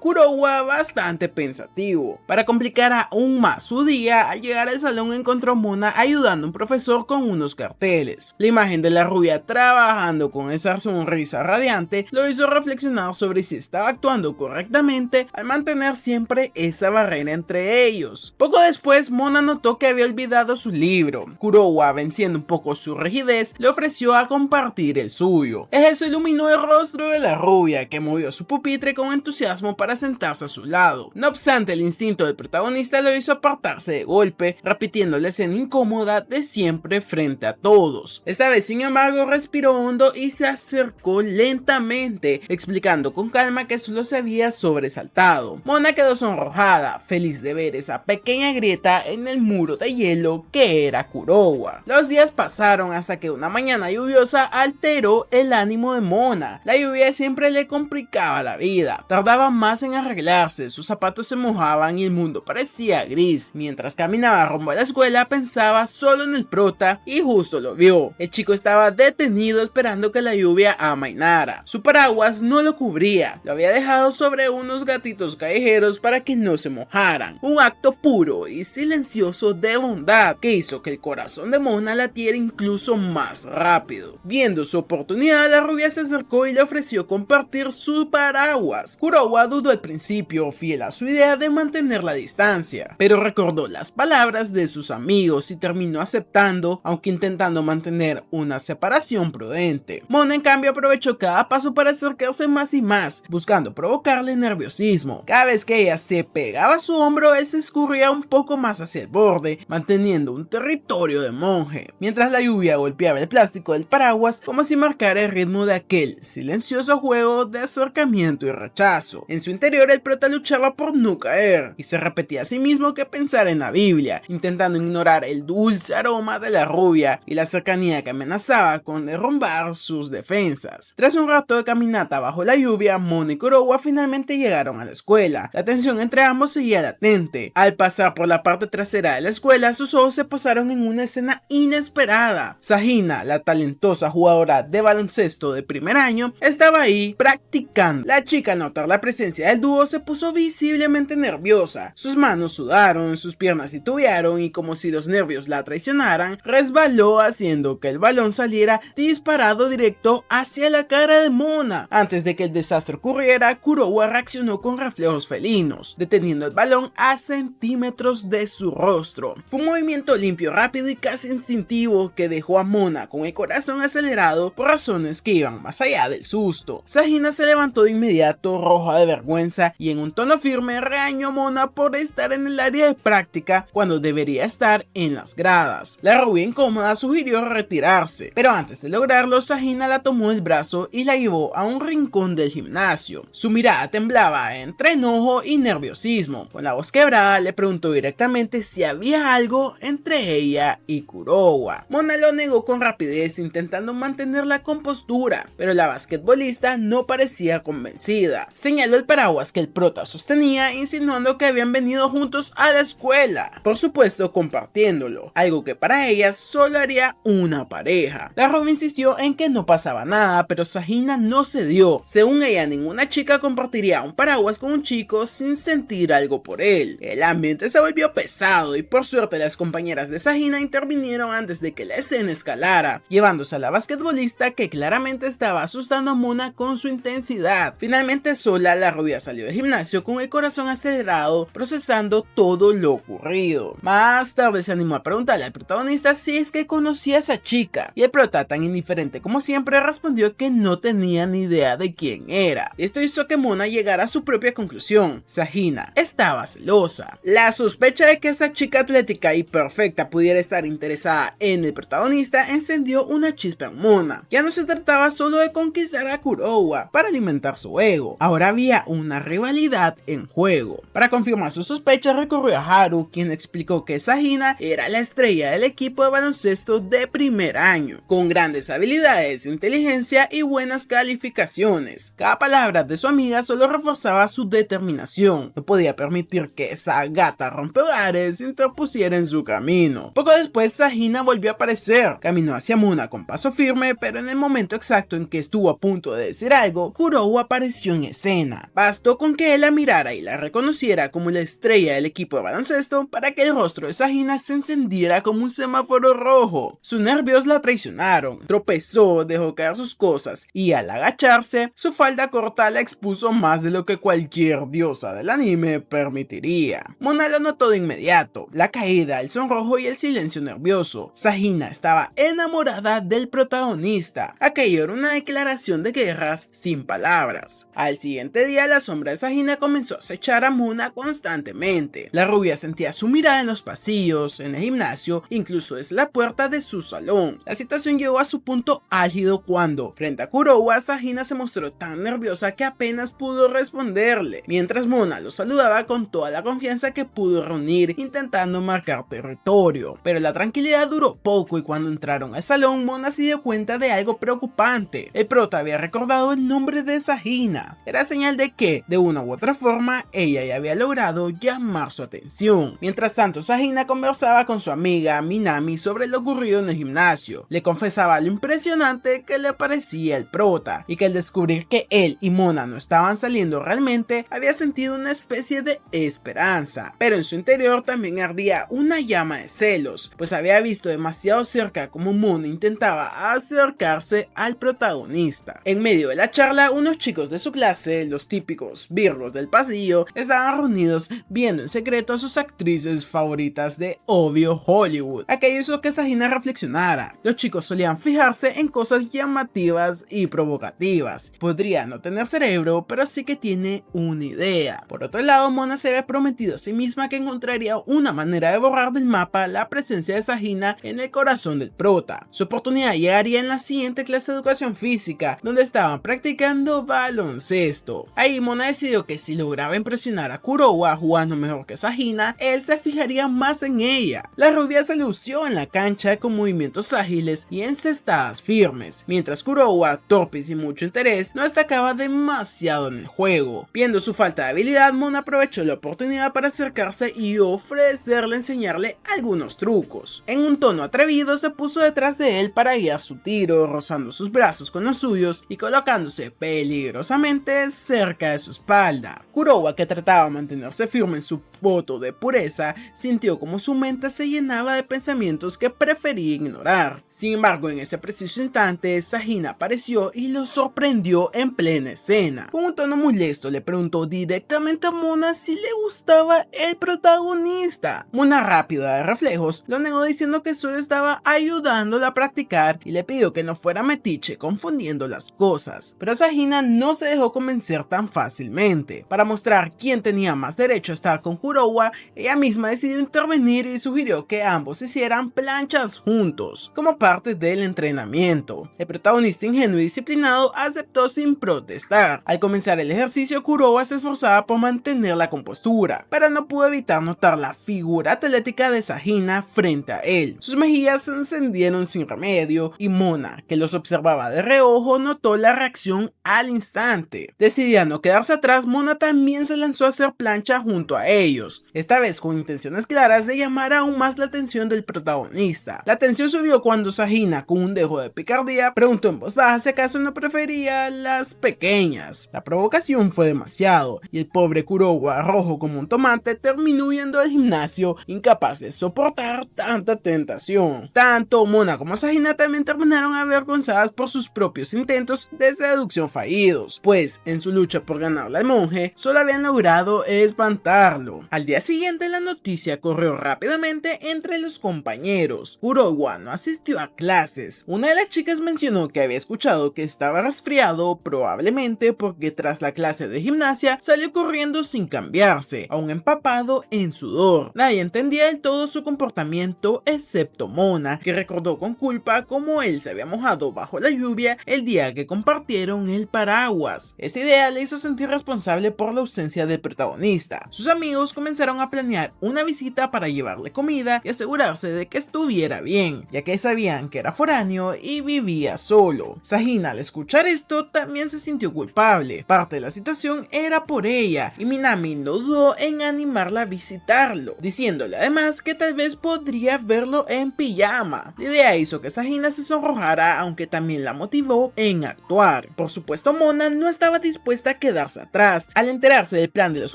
Kurowa bastante pensativo. Para complicar aún más su día, al llegar al salón encontró a Mona ayudando a un profesor con unos carteles. La imagen de la rubia trabajando con esa sonrisa radiante lo hizo reflexionar sobre si estaba actuando correctamente al mantener siempre esa barrera entre ellos. Poco después, Mona notó que había olvidado su libro. Kurowa, venciendo un poco su rigidez, le ofreció a compartir el suyo. Eso iluminó el rostro de la rubia, que movió su pupitre con entusiasmo para sentarse a su lado. No obstante, el instinto del protagonista lo hizo apartarse de golpe, repitiendo la escena incómoda de siempre frente a todos. Esta vez, sin embargo, respiró hondo y se acercó lentamente, explicando con calma que solo se había sobresaltado. Mona quedó sonrojada, feliz de ver esa pequeña grieta en el muro de hielo que era Kurowa. Los días pasaron hasta que una mañana lluviosa alteró el ánimo de Mona. La lluvia siempre le complicaba la vida, tardaba más en arreglarse, sus zapatos se mojaban y el mundo parecía gris. Mientras caminaba rumbo a la escuela pensaba solo en el prota y justo lo vio. El chico estaba detenido esperando que la lluvia amainara. Su paraguas no lo cubría, lo había dejado sobre unos gatitos callejeros para que no se mojaran. Un acto puro y silencioso de bondad que hizo que el corazón de Mona latiera incluso más rápido. Viendo su oportunidad, la rubia se acercó y le ofreció compartir su paraguas. Kurowa dudó al principio, fiel a su idea de mantener la distancia, pero recordó las palabras de sus amigos y terminó aceptando, aunque intentando mantener una separación prudente. Mona, en cambio, aprovechó cada paso para acercarse más y más, buscando provocarle nerviosismo. Cada vez que ella se pegaba a su hombro, él se escurría un poco más hacia el borde, manteniendo un territorio de monje, mientras la lluvia golpeaba el plástico del paraguas como si marcara el ritmo de aquel silencioso juego de acercamiento y rechazo. En su interior, el prota luchaba por no caer y se repetía a sí mismo que pensara en la Biblia, intentando ignorar el dulce aroma de la rubia y la cercanía que amenazaba con derrumbar sus defensas. Tras un rato de caminata bajo la lluvia, Mona y Kurowa finalmente llegaron a la escuela. La tensión entre ambos seguía latente. Al pasar por la parte trasera de la escuela, sus ojos se posaron en una escena inesperada. Sahina, la talentosa jugadora de baloncesto de primer año, estaba ahí practicando. La chica, al notar la presencia del dúo, se puso visiblemente nerviosa. Sus manos sudaron, sus piernas titubearon y, como si los nervios la traicionaran, resbaló haciendo que el balón saliera disparado directo hacia la cara de Mona. Antes de que el desastre ocurriera, Kurowa reaccionó con reflejos felinos, deteniendo el balón a centímetros de su rostro. Fue un movimiento limpio, rápido y casi instintivo que dejó a Mona con el corazón acelerado por razones que iban más allá del susto. Sahina se levantó de inmediato, roja de vergüenza, y en un tono firme regañó a Mona por estar en el área de práctica cuando debería estar en las gradas. La rubia, incómoda, sugirió retirarse, pero antes de lograrlo, Sahina la tomó del brazo y la llevó a un rincón del gimnasio. Su mirada temblaba entre enojo y nerviosismo. Con la voz quebrada, le preguntó directamente si había algo entre ella y Kurowa. Mona lo negó con rapidez, intentando mantener la compostura, pero la basquetbolista no parecía convencida. Señaló el paraguas que el prota sostenía, insinuando que habían venido juntos a la escuela, por supuesto compartiéndolo, algo que para ella solo haría una pareja. La rubia insistió en que no pasaba nada, pero Sahina no cedió. Según ella, ninguna chica compartiría un paraguas con un chico sin sentir algo por él. El ambiente se volvió pesado y por suerte las compañeras de Sahina intervinieron antes de que la escena escalara, llevándose a la basquetbolista, que claramente estaba asustando a Mona con su intensidad. Finalmente sola, la rubia salió del gimnasio con el corazón acelerado, procesando todo lo ocurrido. Más tarde se animó a preguntarle al protagonista si es que conocía a esa chica, y el prota, tan indiferente como siempre, respondió que no tenía ni idea de quién era. Esto hizo que Mona llegara a su propia conclusión: Sahina estaba celosa. La sospecha de que esa chica atlética y perfecta pudiera estar interesada en el protagonista encendió una chispa en Mona. Ya no se trataba solo de conquistar a Kurowa para alimentar su ego, ahora había una rivalidad en juego. Para confirmar sus sospechas, recurrió a Haru, quien explicó que Sahina era la estrella del equipo de baloncesto de primer año, con grandes habilidades, inteligencia y buenas calificaciones. Cada palabra de su amiga solo reforzaba su determinación. No podía permitir que esa gata rompehogares se interpusiera en su camino. Poco después, después Sahina volvió a aparecer. Caminó hacia Mona con paso firme, pero en el momento exacto en que estuvo a punto de decir algo, Kuroue apareció en escena. Bastó con que él la mirara y la reconociera como la estrella del equipo de baloncesto para que el rostro de Sahina se encendiera como un semáforo rojo. Sus nervios la traicionaron. Tropezó, dejó caer sus cosas y al agacharse, su falda corta la expuso más de lo que cualquier diosa del anime permitiría. Mona lo notó de inmediato, la caída, el sonrojo y el silencio nervioso. Sahina estaba enamorada del protagonista. Aquello era una declaración de guerras sin palabras. Al siguiente día, la sombra de Sahina comenzó a acechar a Mona constantemente. La rubia sentía su mirada en los pasillos, en el gimnasio, incluso desde la puerta de su salón. La situación llegó a su punto álgido cuando, frente a Kuroue, Sahina se mostró tan nerviosa que apenas pudo responderle, mientras Mona lo saludaba con toda la confianza que pudo reunir, intentando marcar territorio. Pero la tranquilidad duró poco y cuando entraron al salón, Mona se dio cuenta de algo preocupante. El prota había recordado el nombre de Sahina. Era señal de que, de una u otra forma, ella ya había logrado llamar su atención. Mientras tanto, Sahina conversaba con su amiga Minami sobre lo ocurrido en el gimnasio. Le confesaba lo impresionante que le parecía el prota y que al descubrir que él y Mona no estaban saliendo realmente, había sentido una especie de esperanza. Pero en su interior también ardía una llama de celos, pues había visto demasiado cerca cómo Mona intentaba acercarse al protagonista. En medio de la charla, unos chicos de su clase, los típicos virgos del pasillo, estaban reunidos viendo en secreto a sus actrices favoritas de obvio Hollywood. Aquello hizo que Sahina reflexionara. Los chicos solían fijarse en cosas llamativas y provocativas. Podría no tener cerebro, pero sí que tiene una idea. Por otro lado, Mona se había prometido a sí misma que encontraría una manera de borrar del mapa la presencia de Sahina en el corazón del prota. Su oportunidad llegaría en la siguiente clase de educación física, donde estaban practicando baloncesto. Ahí Mona decidió que si lograba impresionar a Kuroue jugando mejor que Sahina, él se fijaría más en ella. La rubia se lució en la cancha con movimientos ágiles y encestadas firmes, mientras Kuroue, torpe y sin mucho interés, no destacaba demasiado en el juego. Viendo su falta de habilidad, Mona aprovechó la oportunidad para acercarse y ofrecerle enseñarle algunos trucos. En un tono atrevido se puso detrás de él para guiar su tiro, rozando sus brazos con los suyos y colocándose peligrosamente cerca de su espalda. Kuroue, que trataba de mantenerse firme en su voto de pureza, sintió como su mente se llenaba de pensamientos que prefería ignorar. Sin embargo, en ese preciso instante, Sahina apareció y lo sorprendió en plena escena. Con un tono molesto le preguntó directamente a Mona si le gustaba el protagonista. Mona, rápida de reflejos, lo negó diciendo que solo estaba ayudándola a practicar y le pidió que no fuera metiche confundiendo las cosas. Pero Sahina no se dejó convencer tan fácilmente. Para mostrar quién tenía más derecho a estar con Kuroue, ella misma decidió intervenir y sugirió que ambos hicieran planchas juntos, como parte del entrenamiento. El protagonista ingenuo y disciplinado aceptó sin protestar. Al comenzar el ejercicio, Kuroue se esforzaba por mantener la compostura, pero no pudo evitar notar la figura atlética de Sahina frente a él. Sus mejillas se encendieron sin remedio y Mona, que los observaba de reojo, notó la reacción al instante. Decidida a no quedarse atrás, Mona también se lanzó a hacer plancha junto a ellos, esta vez con intenciones claras de llamar aún más la atención del protagonista. La tensión subió cuando Sahina, con un dejo de picardía, preguntó en voz baja si acaso no prefería las pequeñas. La provocación fue demasiado y el pobre Kuroue, rojo como un tomate, terminó huyendo del gimnasio, incapaz de soportar tanta tentación. Tanto Mona como Sahina también terminaron avergonzadas por sus propios intentos de seducción fallidos, pues en su lucha por ganarle al monje solo habían logrado espantarlo. Al día siguiente la noticia corrió rápidamente entre los compañeros. Kuroue no asistió a clases. Una de las chicas mencionó que había escuchado que estaba resfriado, probablemente porque tras la clase de gimnasia salió corriendo sin cambiarse, aún empapado en sudor. Nadie entendía del todo su comportamiento excepto Mona, que recordó con culpa cómo él se había mojado bajo la lluvia el día que compartieron el paraguas. Esa idea le hizo sentir responsable por la ausencia del protagonista. Sus amigos comenzaron a planear una visita para llevarle comida y asegurarse de que estuviera bien, ya que sabían que era foráneo y vivía solo. Sahina, al escuchar esto, también se sintió culpable. Parte de la situación era por ella y Minami no dudó en animarla a visitarlo, diciéndole además que tal vez podría quería verlo en pijama. La idea hizo que Sahina se sonrojara, aunque también la motivó en actuar. Por supuesto, Mona no estaba dispuesta a quedarse atrás. Al enterarse del plan de los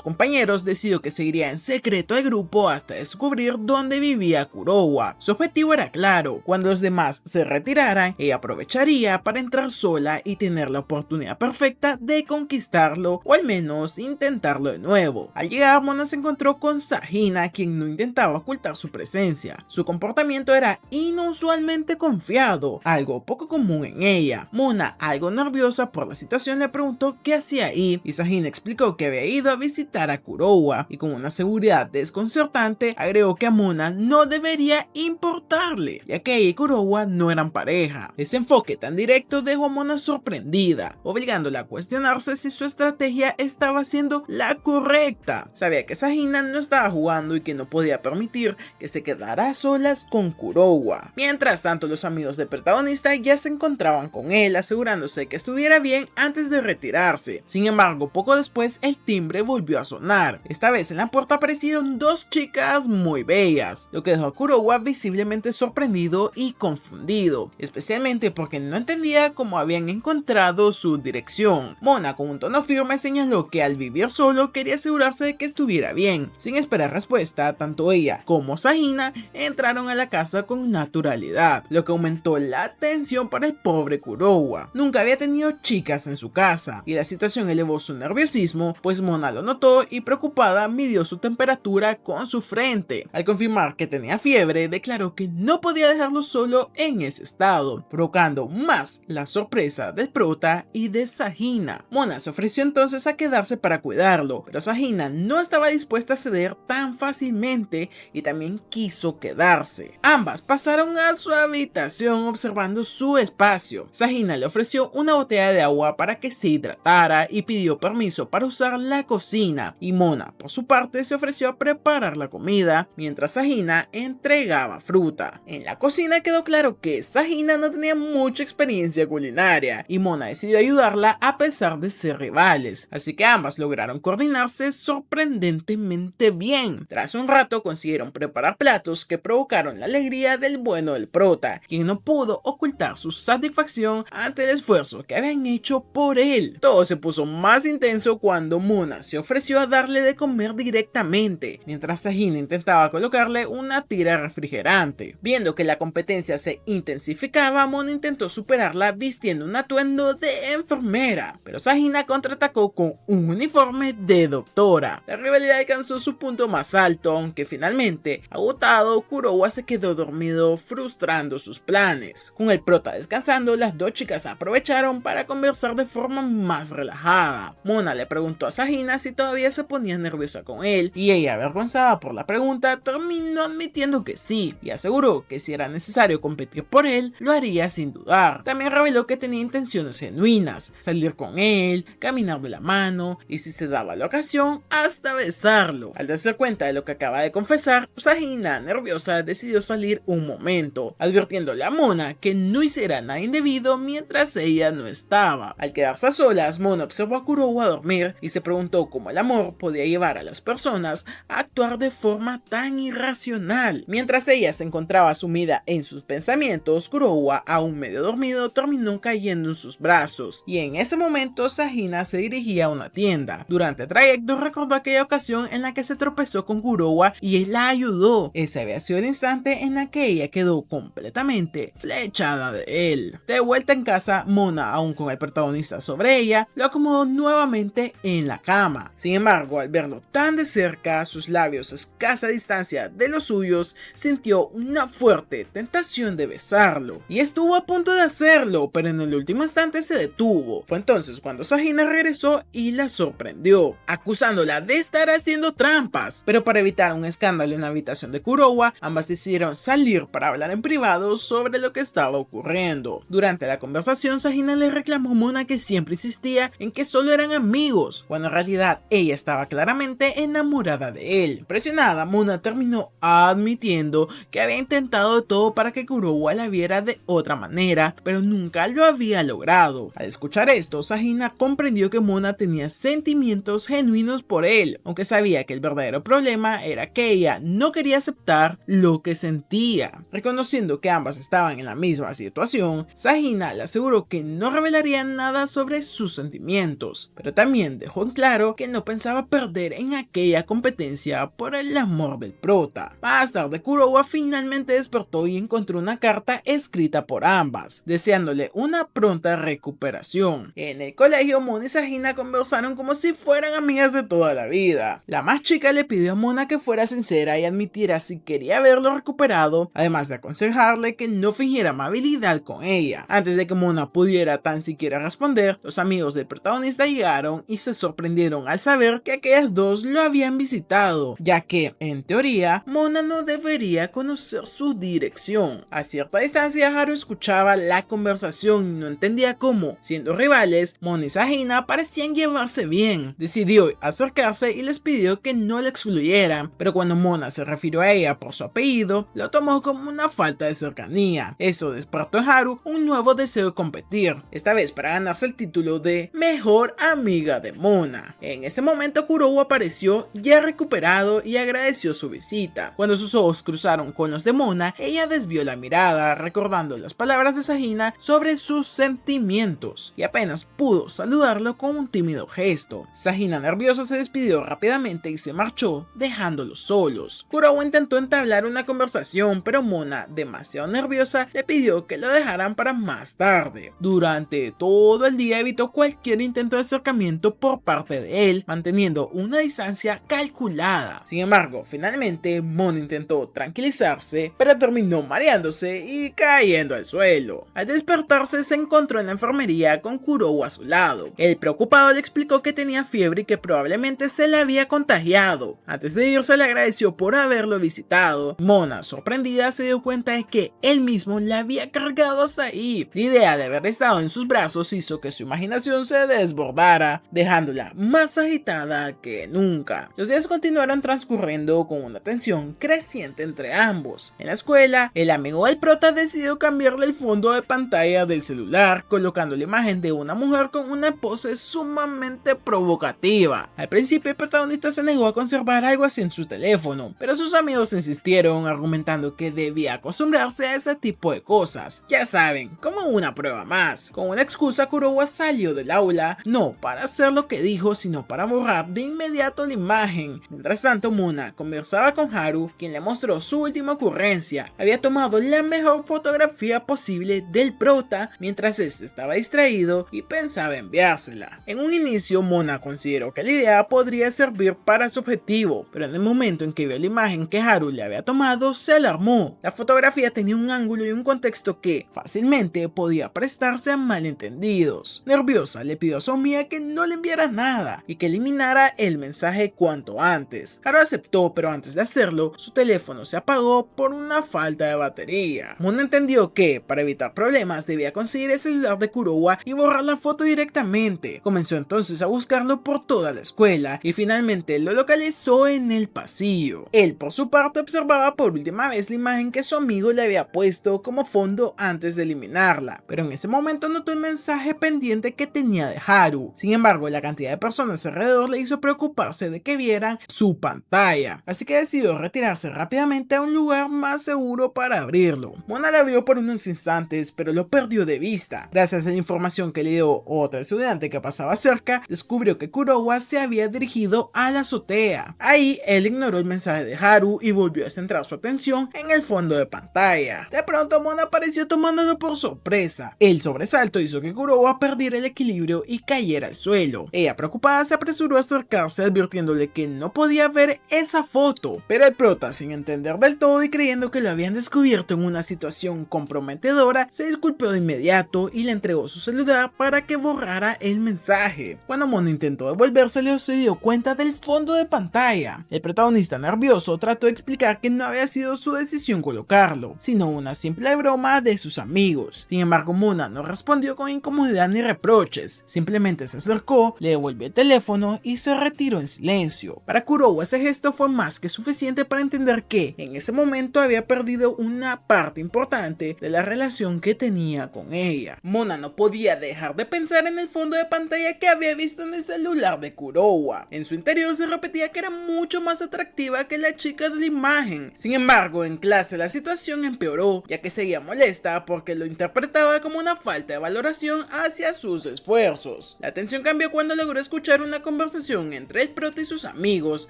compañeros, decidió que seguiría en secreto al grupo hasta descubrir dónde vivía Kurowa. Su objetivo era claro: cuando los demás se retiraran, ella aprovecharía para entrar sola y tener la oportunidad perfecta de conquistarlo, o al menos intentarlo de nuevo. Al llegar, Mona se encontró con Sahina, quien no intentaba ocultar su presencia. Su comportamiento era inusualmente confiado, algo poco común en ella. Mona, algo nerviosa por la situación, le preguntó qué hacía ahí, y Sahina explicó que había ido a visitar a Kurowa, y con una seguridad desconcertante agregó que a Mona no debería importarle, ya que ella y Kurowa no eran pareja. Ese enfoque tan directo dejó a Mona sorprendida, obligándola a cuestionarse si su estrategia estaba siendo la correcta. Sabía que Sahina no estaba jugando y que no podía permitir que se quedara a solas con Kurowa. Mientras tanto, los amigos del protagonista ya se encontraban con él, asegurándose que estuviera bien antes de retirarse. Sin embargo, poco después el timbre volvió a sonar. Esta vez en la puerta aparecieron dos chicas muy bellas, lo que dejó a Kurowa visiblemente sorprendido y confundido, especialmente porque no entendía cómo habían encontrado su dirección. Mona, con un tono firme, señaló que al vivir solo quería asegurarse de que estuviera bien. Sin esperar respuesta, tanto ella como Sahina entraron a la casa con naturalidad, lo que aumentó la tensión para el pobre Kurowa. Nunca había tenido chicas en su casa, y la situación elevó su nerviosismo, pues Mona lo notó y, preocupada, midió su temperatura con su frente. Al confirmar que tenía fiebre, declaró que no podía dejarlo solo en ese estado, provocando más la sorpresa del prota y de Sahina. Mona se ofreció entonces a quedarse para cuidarlo, pero Sahina no estaba dispuesta a ceder tan fácilmente y también quiso quedarse. Ambas pasaron a su habitación observando su espacio. Sahina le ofreció una botella de agua para que se hidratara y pidió permiso para usar la cocina, y Mona, por su parte, se ofreció a preparar la comida mientras Sahina entregaba fruta. En la cocina quedó claro que Sahina no tenía mucha experiencia culinaria y Mona decidió ayudarla a pesar de ser rivales, así que ambas lograron coordinarse sorprendentemente bien. Tras un rato consiguieron preparar platos que provocaron la alegría del bueno del prota, quien no pudo ocultar su satisfacción ante el esfuerzo que habían hecho por él. Todo se puso más intenso cuando Mona se ofreció a darle de comer directamente, mientras Sahina intentaba colocarle una tira refrigerante. Viendo que la competencia se intensificaba, Mona intentó superarla vistiendo un atuendo de enfermera, pero Sahina contraatacó con un uniforme de doctora. La rivalidad alcanzó su punto más alto, aunque finalmente, agotado, Kurowa se quedó dormido, frustrando sus planes. Con el prota descansando, las dos chicas aprovecharon para conversar de forma más relajada. Mona le preguntó a Sahina si todavía se ponía nerviosa con él, y ella, avergonzada por la pregunta, terminó admitiendo que sí, y aseguró que si era necesario competir por él, lo haría sin dudar. También reveló que tenía intenciones genuinas: salir con él, caminar de la mano, y si se daba la ocasión, hasta besarlo. Al darse cuenta de lo que acaba de confesar, Sahina, nerviosa, decidió salir un momento, advirtiéndole a Mona que no hiciera nada indebido mientras ella no estaba. Al quedarse a solas, Mona observó a Kurowa dormir y se preguntó cómo el amor podía llevar a las personas a actuar de forma tan irracional. Mientras ella se encontraba sumida en sus pensamientos, Kurowa, aún medio dormido, terminó cayendo en sus brazos, y en ese momento Sahina se dirigía a una tienda. Durante el trayecto recordó aquella ocasión en la que se tropezó con Kurowa y él la ayudó. Ese había sido el instante en la que ella quedó completamente flechada de él. De vuelta en casa, Mona, aún con el protagonista sobre ella, lo acomodó nuevamente en la cama. Sin embargo, al verlo tan de cerca, sus labios a escasa distancia de los suyos, sintió una fuerte tentación de besarlo, y estuvo a punto de hacerlo, pero en el último instante se detuvo. Fue entonces cuando Sahina regresó y la sorprendió, acusándola de estar haciendo trampas. Pero para evitar un escándalo en la habitación de Kurowa, ambas decidieron salir para hablar en privado sobre lo que estaba ocurriendo. Durante la conversación, Sahina le reclamó a Mona que siempre insistía en que solo eran amigos, cuando en realidad ella estaba claramente enamorada de él. Presionada, Mona terminó admitiendo que había intentado de todo para que Kurowa la viera de otra manera, pero nunca lo había logrado. Al escuchar esto, Sahina comprendió que Mona tenía sentimientos genuinos por él, aunque sabía que el verdadero problema era que ella no quería aceptar lo que sentía. Reconociendo que ambas estaban en la misma situación, Sahina le aseguró que no revelaría nada sobre sus sentimientos, pero también dejó en claro que no pensaba perder en aquella competencia por el amor del prota. Más tarde, Kurowa finalmente despertó y encontró una carta escrita por ambas, deseándole una pronta recuperación. En el colegio, Mona y Sahina conversaron como si fueran amigas de toda la vida. La más chica le pidió a Mona que fuera sincera y admitiera si quería verlo recuperado, además de aconsejarle que no fingiera amabilidad con ella. Antes de que Mona pudiera tan siquiera responder, los amigos del protagonista llegaron y se sorprendieron al saber que aquellas dos lo habían visitado, ya que, en teoría, Mona no debería conocer su dirección. A cierta distancia, Haru escuchaba la conversación y no entendía cómo, siendo rivales, Mona y Sahina parecían llevarse bien. Decidió acercarse y les pidió que no la excluyeran, pero cuando Mona se refirió a ella por su apellido, lo tomó como una falta de cercanía. Eso despertó en Haru un nuevo deseo de competir, esta vez para ganarse el título de mejor amiga de Mona. En ese momento, Kurowa apareció ya recuperado y agradeció su visita. Cuando sus ojos cruzaron con los de Mona, ella desvió la mirada, recordando las palabras de Sahina sobre sus sentimientos, y apenas pudo saludarlo con un tímido gesto. Sahina, nerviosa, se despidió rápidamente y se marchó, dejándolos solos. Kurowa intentó entablar una conversación, pero Mona, demasiado nerviosa, le pidió que lo dejaran para más tarde. Durante todo el día evitó cualquier intento de acercamiento por parte de él, manteniendo una distancia calculada. Sin embargo, finalmente Mona intentó tranquilizarse, pero terminó mareándose y cayendo al suelo. Al despertarse, se encontró en la enfermería con Kurowa a su lado. El preocupado le explicó que tenía fiebre y que probablemente se le había contagiado. Antes de irse, le agradeció por haberlo visitado. Mona, sorprendida, se dio cuenta de que él mismo la había cargado hasta ahí. La idea de haber estado en sus brazos hizo que su imaginación se desbordara, dejándola más agitada que nunca. Los días continuaron transcurriendo con una tensión creciente entre ambos. En la escuela, el amigo del prota decidió cambiarle el fondo de pantalla del celular, colocando la imagen de una mujer con una pose sumamente provocativa. Al principio, el protagonista se negó a conservar algo así en su teléfono, pero sus amigos insistieron, argumentando que debía acostumbrarse a ese tipo de cosas. Ya saben, como una prueba más. Con una excusa, Kurowa salió del aula, no para hacer lo que dijo, sino para borrar de inmediato la imagen. Mientras tanto, Mona conversaba con Haru, quien le mostró su última ocurrencia. Había tomado la mejor fotografía posible del prota, mientras este estaba distraído y pensaba enviársela. En un inicio, Mona consideró que la idea podría servir para su objetivo, pero en el momento en que vio la imagen que Haru le había tomado, se alarmó. La fotografía tenía un ángulo y un contexto que fácilmente podía prestarse a malentendidos. Nerviosa, le pidió a su amiga que no le enviara nada y que eliminara el mensaje cuanto antes. Haru aceptó, pero antes de hacerlo, su teléfono se apagó por una falta de batería. Mona entendió que, para evitar problemas, debía conseguir el celular de Kurowa y borrar la foto directamente. Comenzó entonces a buscarlo por toda la escuela y finalmente lo localizó en el pasillo. Él, por su parte, observaba por última vez la imagen que su amigo le había puesto como fondo antes de eliminarla, pero en ese momento notó el mensaje pendiente que tenía de Haru. Sin embargo, la cantidad de personas alrededor le hizo preocuparse de que vieran su pantalla, así que decidió retirarse rápidamente a un lugar más seguro para abrirlo. Mona la vio por unos instantes, pero lo perdió de vista. Gracias a la información que le dio otra estudiante que pasaba cerca, descubrió que Kurowa se había dirigido a la azotea. Ahí, él ignoró el mensaje de Haru y volvió a centrar su atención en el fondo de pantalla. De pronto, Mona apareció tomándolo por sorpresa. El sobresalto hizo que Kurowa perdiera el equilibrio y cayera al suelo. Ella, preocupada, se apresuró a acercarse, advirtiéndole que no podía ver esa foto, pero el prota, sin entender del todo y creyendo que lo habían descubierto en una situación comprometedora, se disculpó de inmediato y le entregó su celular para que borrara el mensaje. Cuando Mona intentó devolvérselo, se dio cuenta del fondo de pantalla. El protagonista, nervioso, trató de explicar que no había sido su decisión colocarlo, sino una simple broma de sus amigos. Sin embargo, Mona no respondió con incomodidad ni reproches, simplemente se acercó, le devolvió el teléfono y se retiró en silencio. Para Kurowa, ese gesto fue más que suficiente para entender que en ese momento había perdido una parte importante de la relación que tenía con ella. Mona no podía dejar de pensar en el fondo de pantalla que había visto en el celular de Kurowa. En su interior se repetía que era mucho más atractiva que la chica de la imagen. imagen. Sin embargo, en clase la situación empeoró, ya que seguía molesta porque lo interpretaba como una falta de valoración hacia sus esfuerzos. La tensión cambió cuando logró escuchar una conversación entre el prota y sus amigos,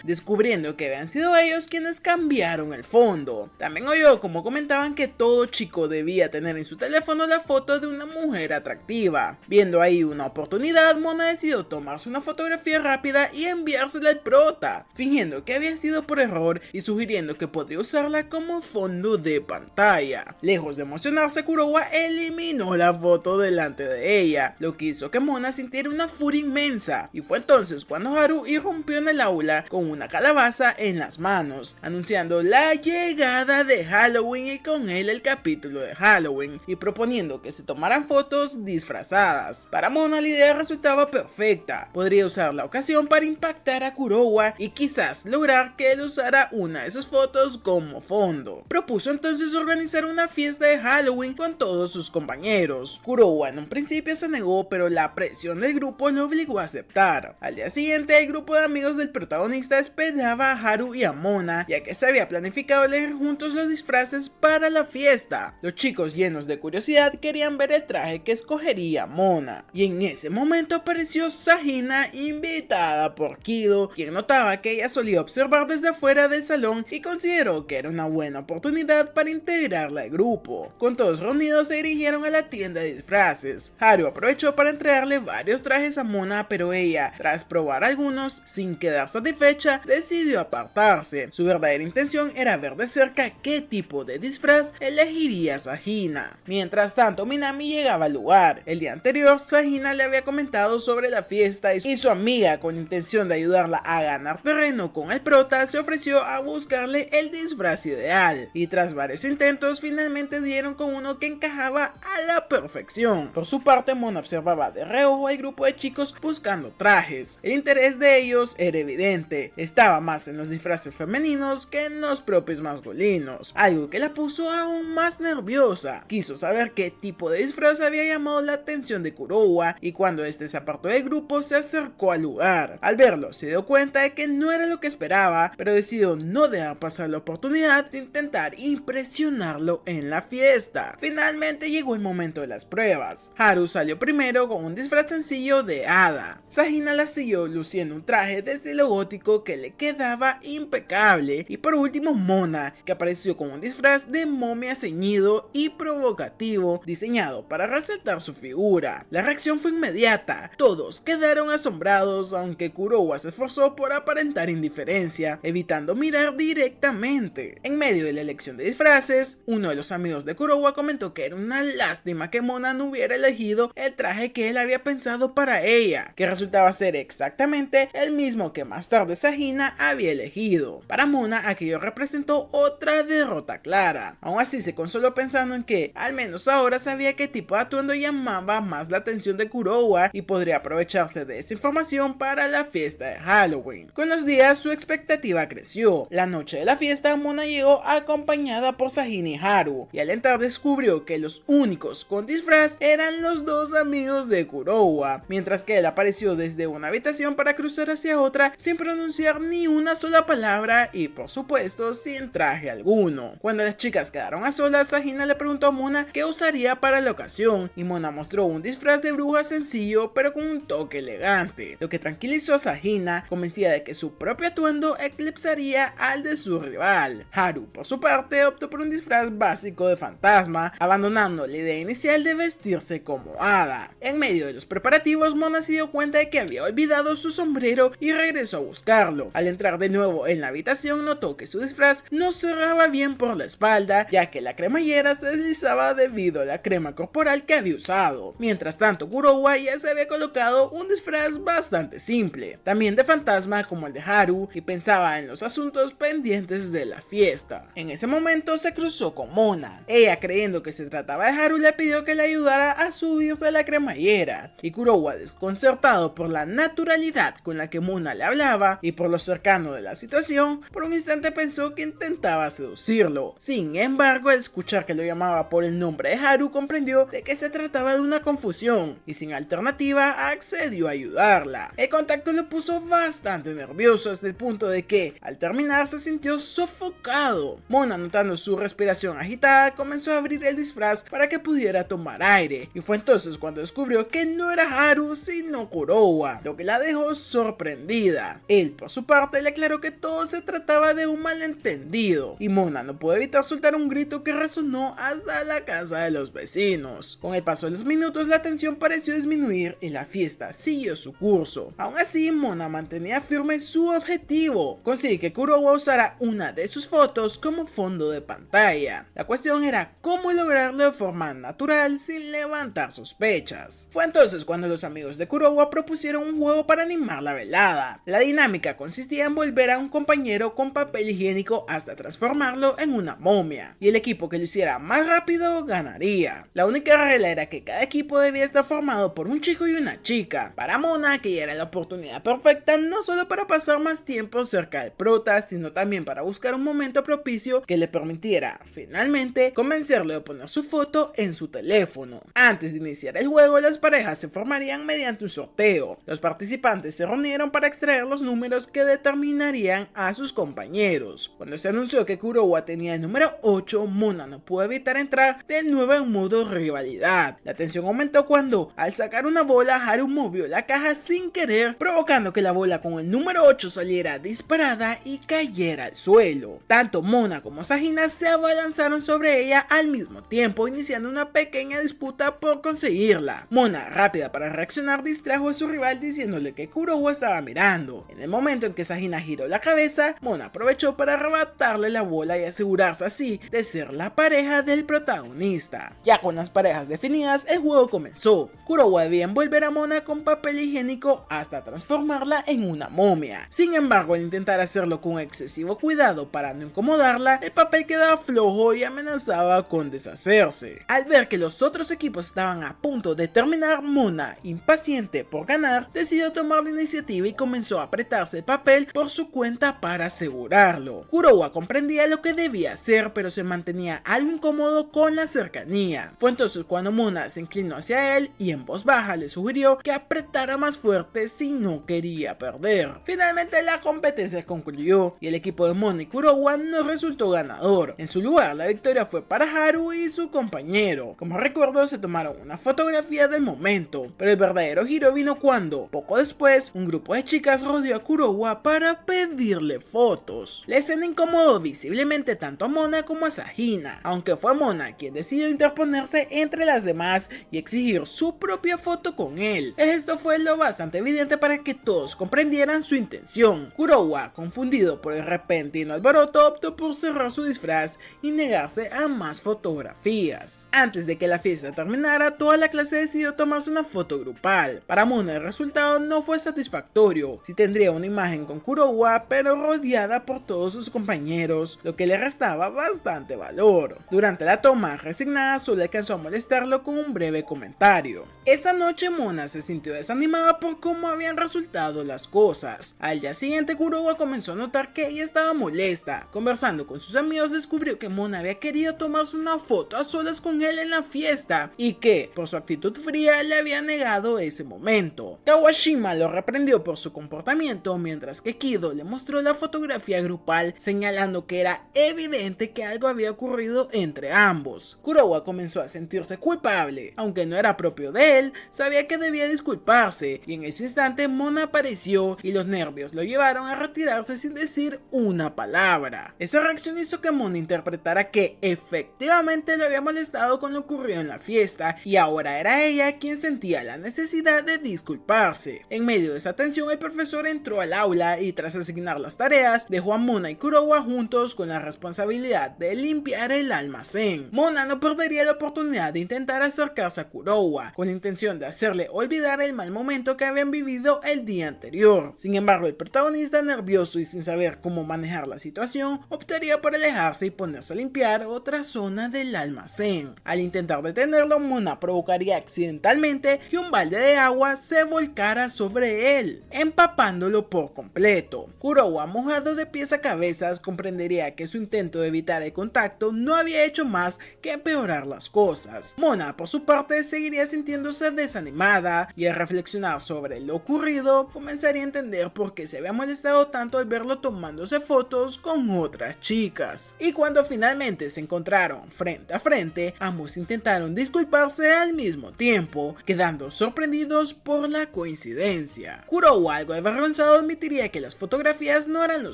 descubriendo que habían sido ellos quienes cambiaron el fondo. También oyó como comentaban que todo chico debía tener en su teléfono la foto de una mujer atractiva. Viendo ahí una oportunidad, Mona decidió tomarse una fotografía rápida y enviársela al prota, fingiendo que había sido por error y sugiriendo que podría usarla como fondo de pantalla. Lejos de emocionarse, Kurowa eliminó la foto delante de ella, lo que hizo que Mona sintiera una furia inmensa, y fue entonces cuando Haru irrumpió en el aula con una calabaza en las manos, anunciando la llegada de Halloween y con él el capítulo de Halloween, y proponiendo que se tomaran fotos disfrazadas. Para Mona la idea resultaba perfecta, podría usar la ocasión para impactar a Kurowa y quizás lograr que él usara una de sus fotos como fondo. Propuso entonces organizar una fiesta de Halloween con todos sus compañeros. Kurowa en un principio se negó, pero la presión del grupo lo obligó a aceptar. Al día siguiente, el grupo de amigos del protagonista esperaba a Haru y a Mona, ya que se había planificado elegir juntos los disfraces para la fiesta. Los chicos, llenos de curiosidad, querían ver el traje que escogería Mona, y en ese momento apareció Sahina, invitada por Kido, quien notaba que ella solía observar desde afuera del salón y consideró que era una buena oportunidad para integrarla al grupo. Con todos reunidos se dirigieron a la tienda de disfraces. Haru aprovechó para entregarle varios trajes a Mona, pero ella, tras probar algunos sin quedar satisfecha, decidió apartarse. Su verdadera intención era ver de cerca qué tipo de disfraz elegiría Sahina. Mientras tanto, Minami llegaba al lugar. El día anterior, Sahina le había comentado sobre la fiesta y su amiga, con intención de ayudarla a ganar terreno con el prota, se ofreció a buscarle el disfraz ideal, y tras varios intentos finalmente dieron con uno que encajaba a la perfección. Por su parte, Mona observaba de reojo al grupo de chicos buscando trajes. El interés de ellos era evidente, estaba más en los disfraces femeninos que en los propios masculinos, algo que la puso aún más nerviosa. Quiso saber qué tipo de disfraz había llamado la atención de Kurowa, y cuando este se apartó del grupo se acercó al lugar. Al verlo se dio cuenta de que no era lo que esperaba, pero decidió no dejar pasar la oportunidad de intentar impresionarlo en la fiesta. Finalmente llegó el momento de las pruebas. Haru salió primero con un disfraz sencillo de hada. Sahina la siguió luciendo un traje de estilo gótico que le quedaba impecable, y por último Mona, que apareció con un disfraz de momia ceñido y provocativo diseñado para resaltar su figura. La reacción fue inmediata, todos quedaron asombrados, aunque Kurowa se esforzó por aparentar indiferencia, evitando mirar directamente. En medio de la elección de disfraces, uno de los amigos de Kurowa comentó que era una lástima que Mona no hubiera elegido el traje que él había pensado para ella, que resultaba ser exactamente el mismo que más tarde Sahina había elegido. Para Mona, aquello representó otra derrota clara. Aún así se consoló pensando en que al menos ahora sabía qué tipo de atuendo llamaba más la atención de Kurowa y podría aprovecharse de esa información para la fiesta de Halloween. Con los días su expectativa creció. La noche de la fiesta, Mona llegó acompañada por Sahina y Haru, y al entrar descubrió que los únicos con disfraz eran los dos amigos de Kurowa, mientras que él apareció desde una habitación para cruzar hacia otra sin pronunciar ni una sola palabra y por supuesto sin traje alguno. Cuando las chicas quedaron a solas, Sahina le preguntó a Mona qué usaría para la ocasión, y Mona mostró un disfraz de bruja sencillo pero con un toque elegante, lo que tranquilizó a Sahina, convencida de que su propio atuendo eclipsaría al de su rival. Haru, por su parte, optó por un disfraz básico de fantasma, abandonando la idea inicial de vestirse como hada. En medio de los preparativos, Mona se dio cuenta de que había olvidado su sombrero y regresó a buscarlo. Al entrar de nuevo en la habitación, notó que su disfraz no cerraba bien por la espalda, ya que la cremallera se deslizaba debido a la crema corporal que había usado. Mientras tanto, Kurowa ya se había colocado un disfraz bastante simple, también de fantasma como el de Haru, y pensaba en los asuntos pendientes de la fiesta. En ese momento se cruzó con Mona. Ella, creyendo que se trataba de Haru, le pidió que le ayudara a subirse a la cremallera, y Kurowa, desconcertado por la naturalidad con la que Mona le hablaba y por lo cercano de la situación, por un instante pensó que intentaba seducirlo. Sin embargo, al escuchar que lo llamaba por el nombre de Haru, comprendió de que se trataba de una confusión, y sin alternativa accedió a ayudarla. El contacto lo puso bastante nervioso hasta el punto de que, al terminar, se sintió sofocado. Mona, notando su respiración agitada, comenzó a abrir el disfraz para que pudiera tomar aire, y fue entonces cuando descubrió que no era Haru sino Kurowa, lo que la dejó sorprendida. Él, por su parte, le aclaró que todo se trataba de un malentendido, y Mona no pudo evitar soltar un grito que resonó hasta la casa de los vecinos. Con el paso de los minutos, la tensión pareció disminuir y la fiesta siguió su curso. Aún así, Mona mantenía firme su objetivo: conseguir que Kurowa usara una de sus fotos como fondo de pantalla. La cuestión era cómo lograrlo de forma natural sin levantar sospechas. Fue entonces cuando los amigos de Kurowa propusieron un juego para animar la velada. La dinámica consistía en volver a un compañero con papel higiénico hasta transformarlo en una momia, y el equipo que lo hiciera más rápido ganaría. La única regla era que cada equipo debía estar formado por un chico y una chica. Para Mona, que ya era la oportunidad perfecta, no solo para pasar más tiempo cerca del prota, sino también para buscar un momento propicio que le permitiera, finalmente, convencerle de poner su foto en su teléfono. Antes de iniciar el juego, las parejas se formarían mediante un sorteo. Los participantes se reunieron para extraer los números que determinarían a sus compañeros. Cuando se anunció que Kurowa tenía el número 8, Mona no pudo evitar entrar de nuevo en modo rivalidad. La tensión aumentó cuando, al sacar una bola, Haru movió la caja sin querer, provocando que la bola con el número 8 saliera disparada y cayera al suelo. Tanto Mona como Sahina se abalanzaron sobre ella al mismo tiempo, iniciando una pequeña disputa por conseguirla. Mona, rápida para reaccionar, distrajo a su rival diciéndole que Kurowa estaba mirando. En el momento en que Sahina giró la cabeza, Mona aprovechó para arrebatarle la bola y asegurarse así de ser la pareja del protagonista. Ya con las parejas definidas, el juego comenzó. Kurowa debía envolver a Mona con papel higiénico hasta transformarla en una momia. Sin embargo, al intentar hacerlo con excesivo cuidado para no incomodarla, el papel quedaba flojo y amenazaba con deshacerse. Al ver que los otros equipos estaban a punto de terminar, Mona, impaciente por ganar, decidió tomar la iniciativa y comenzó a apretarse el papel por su cuenta para asegurarlo. Kurowa comprendía lo que debía hacer, pero se mantenía algo incómodo con la cercanía. Fue entonces cuando Mona se inclinó hacia él y en voz baja le sugirió que apretara más fuerte si no quería perder. Finalmente la competencia concluyó y el equipo de Mona y Kurowa no resultó ganador. En su lugar, la victoria fue para Haru y su compañero. Como recuerdo, se tomaron una fotografía del momento, pero el verdadero giro vino cuando, poco después, un grupo de chicas rodeó a Kurowa para pedirle fotos. La escena incomodó visiblemente tanto a Mona como a Sahina, aunque fue Mona quien decidió interponerse entre las demás y exigir su propia foto con él. Esto fue lo bastante evidente para que todos comprendieran su intención. Kurowa, confundido por el repentino alboroto, optó por cerrar su disfraz y negarse a más fotografías. Antes de que la fiesta terminara, toda la clase decidió tomarse una foto grupal. Para Mona el resultado no fue satisfactorio. Sí tendría una imagen con Kurowa, pero rodeada por todos sus compañeros, lo que le restaba bastante valor. Durante la toma, resignada, solo alcanzó a molestarlo con un breve comentario. Esa noche Mona se sintió desanimada por cómo habían resultado las cosas. Al día siguiente, Kurowa comenzó a notar que ella estaba molesta. Conversando con sus amigos, descubrió que Mona había querido tomarse una foto a solas con él en la fiesta y que, por su actitud fría, le había negado ese momento. Kawashima lo reprendió por su comportamiento, mientras que Kido le mostró la fotografía grupal, señalando que era evidente que algo había ocurrido entre ambos. Kurowa comenzó a sentirse culpable, aunque no era propio de él, sabía que debía disculparse, y en ese instante Mona apareció y los nervios lo llevaron a retirarse sin decir una palabra. Esa reacción hizo que Mona interpretara que efectivamente lo había molestado con lo ocurrido en la fiesta y ahora era ella quien sentía la necesidad de disculparse. En medio de esa tensión, el profesor entró al aula y tras asignar las tareas, dejó a Mona y Kurowa juntos con la responsabilidad de limpiar el almacén. Mona no perdería la oportunidad de intentar acercarse a Kurowa con la intención de hacerle olvidar el mal momento que habían vivido el día anterior. Sin embargo, el protagonista, nervioso y sin saber cómo manejar la situación, optaría por alejarse y ponerse a limpiar otra zona del almacén. Al intentar detenerlo, Mona provocaría accidentalmente que un balde de agua se volcara sobre él, empapándolo por completo. Kurowa, mojado de pies a cabezas, comprendería que su intento de evitar el contacto no había hecho más que empeorar las cosas. Mona, por su parte, seguiría sintiéndose desanimada y al reflexionar sobre lo ocurrido, comenzaría a entender por qué se había molestado tanto al verlo tomándose fotos fotos con otras chicas. Y cuando finalmente se encontraron frente a frente, ambos intentaron disculparse al mismo tiempo, quedando sorprendidos por la coincidencia. Kurowa, algo avergonzado, admitiría que las fotografías no eran lo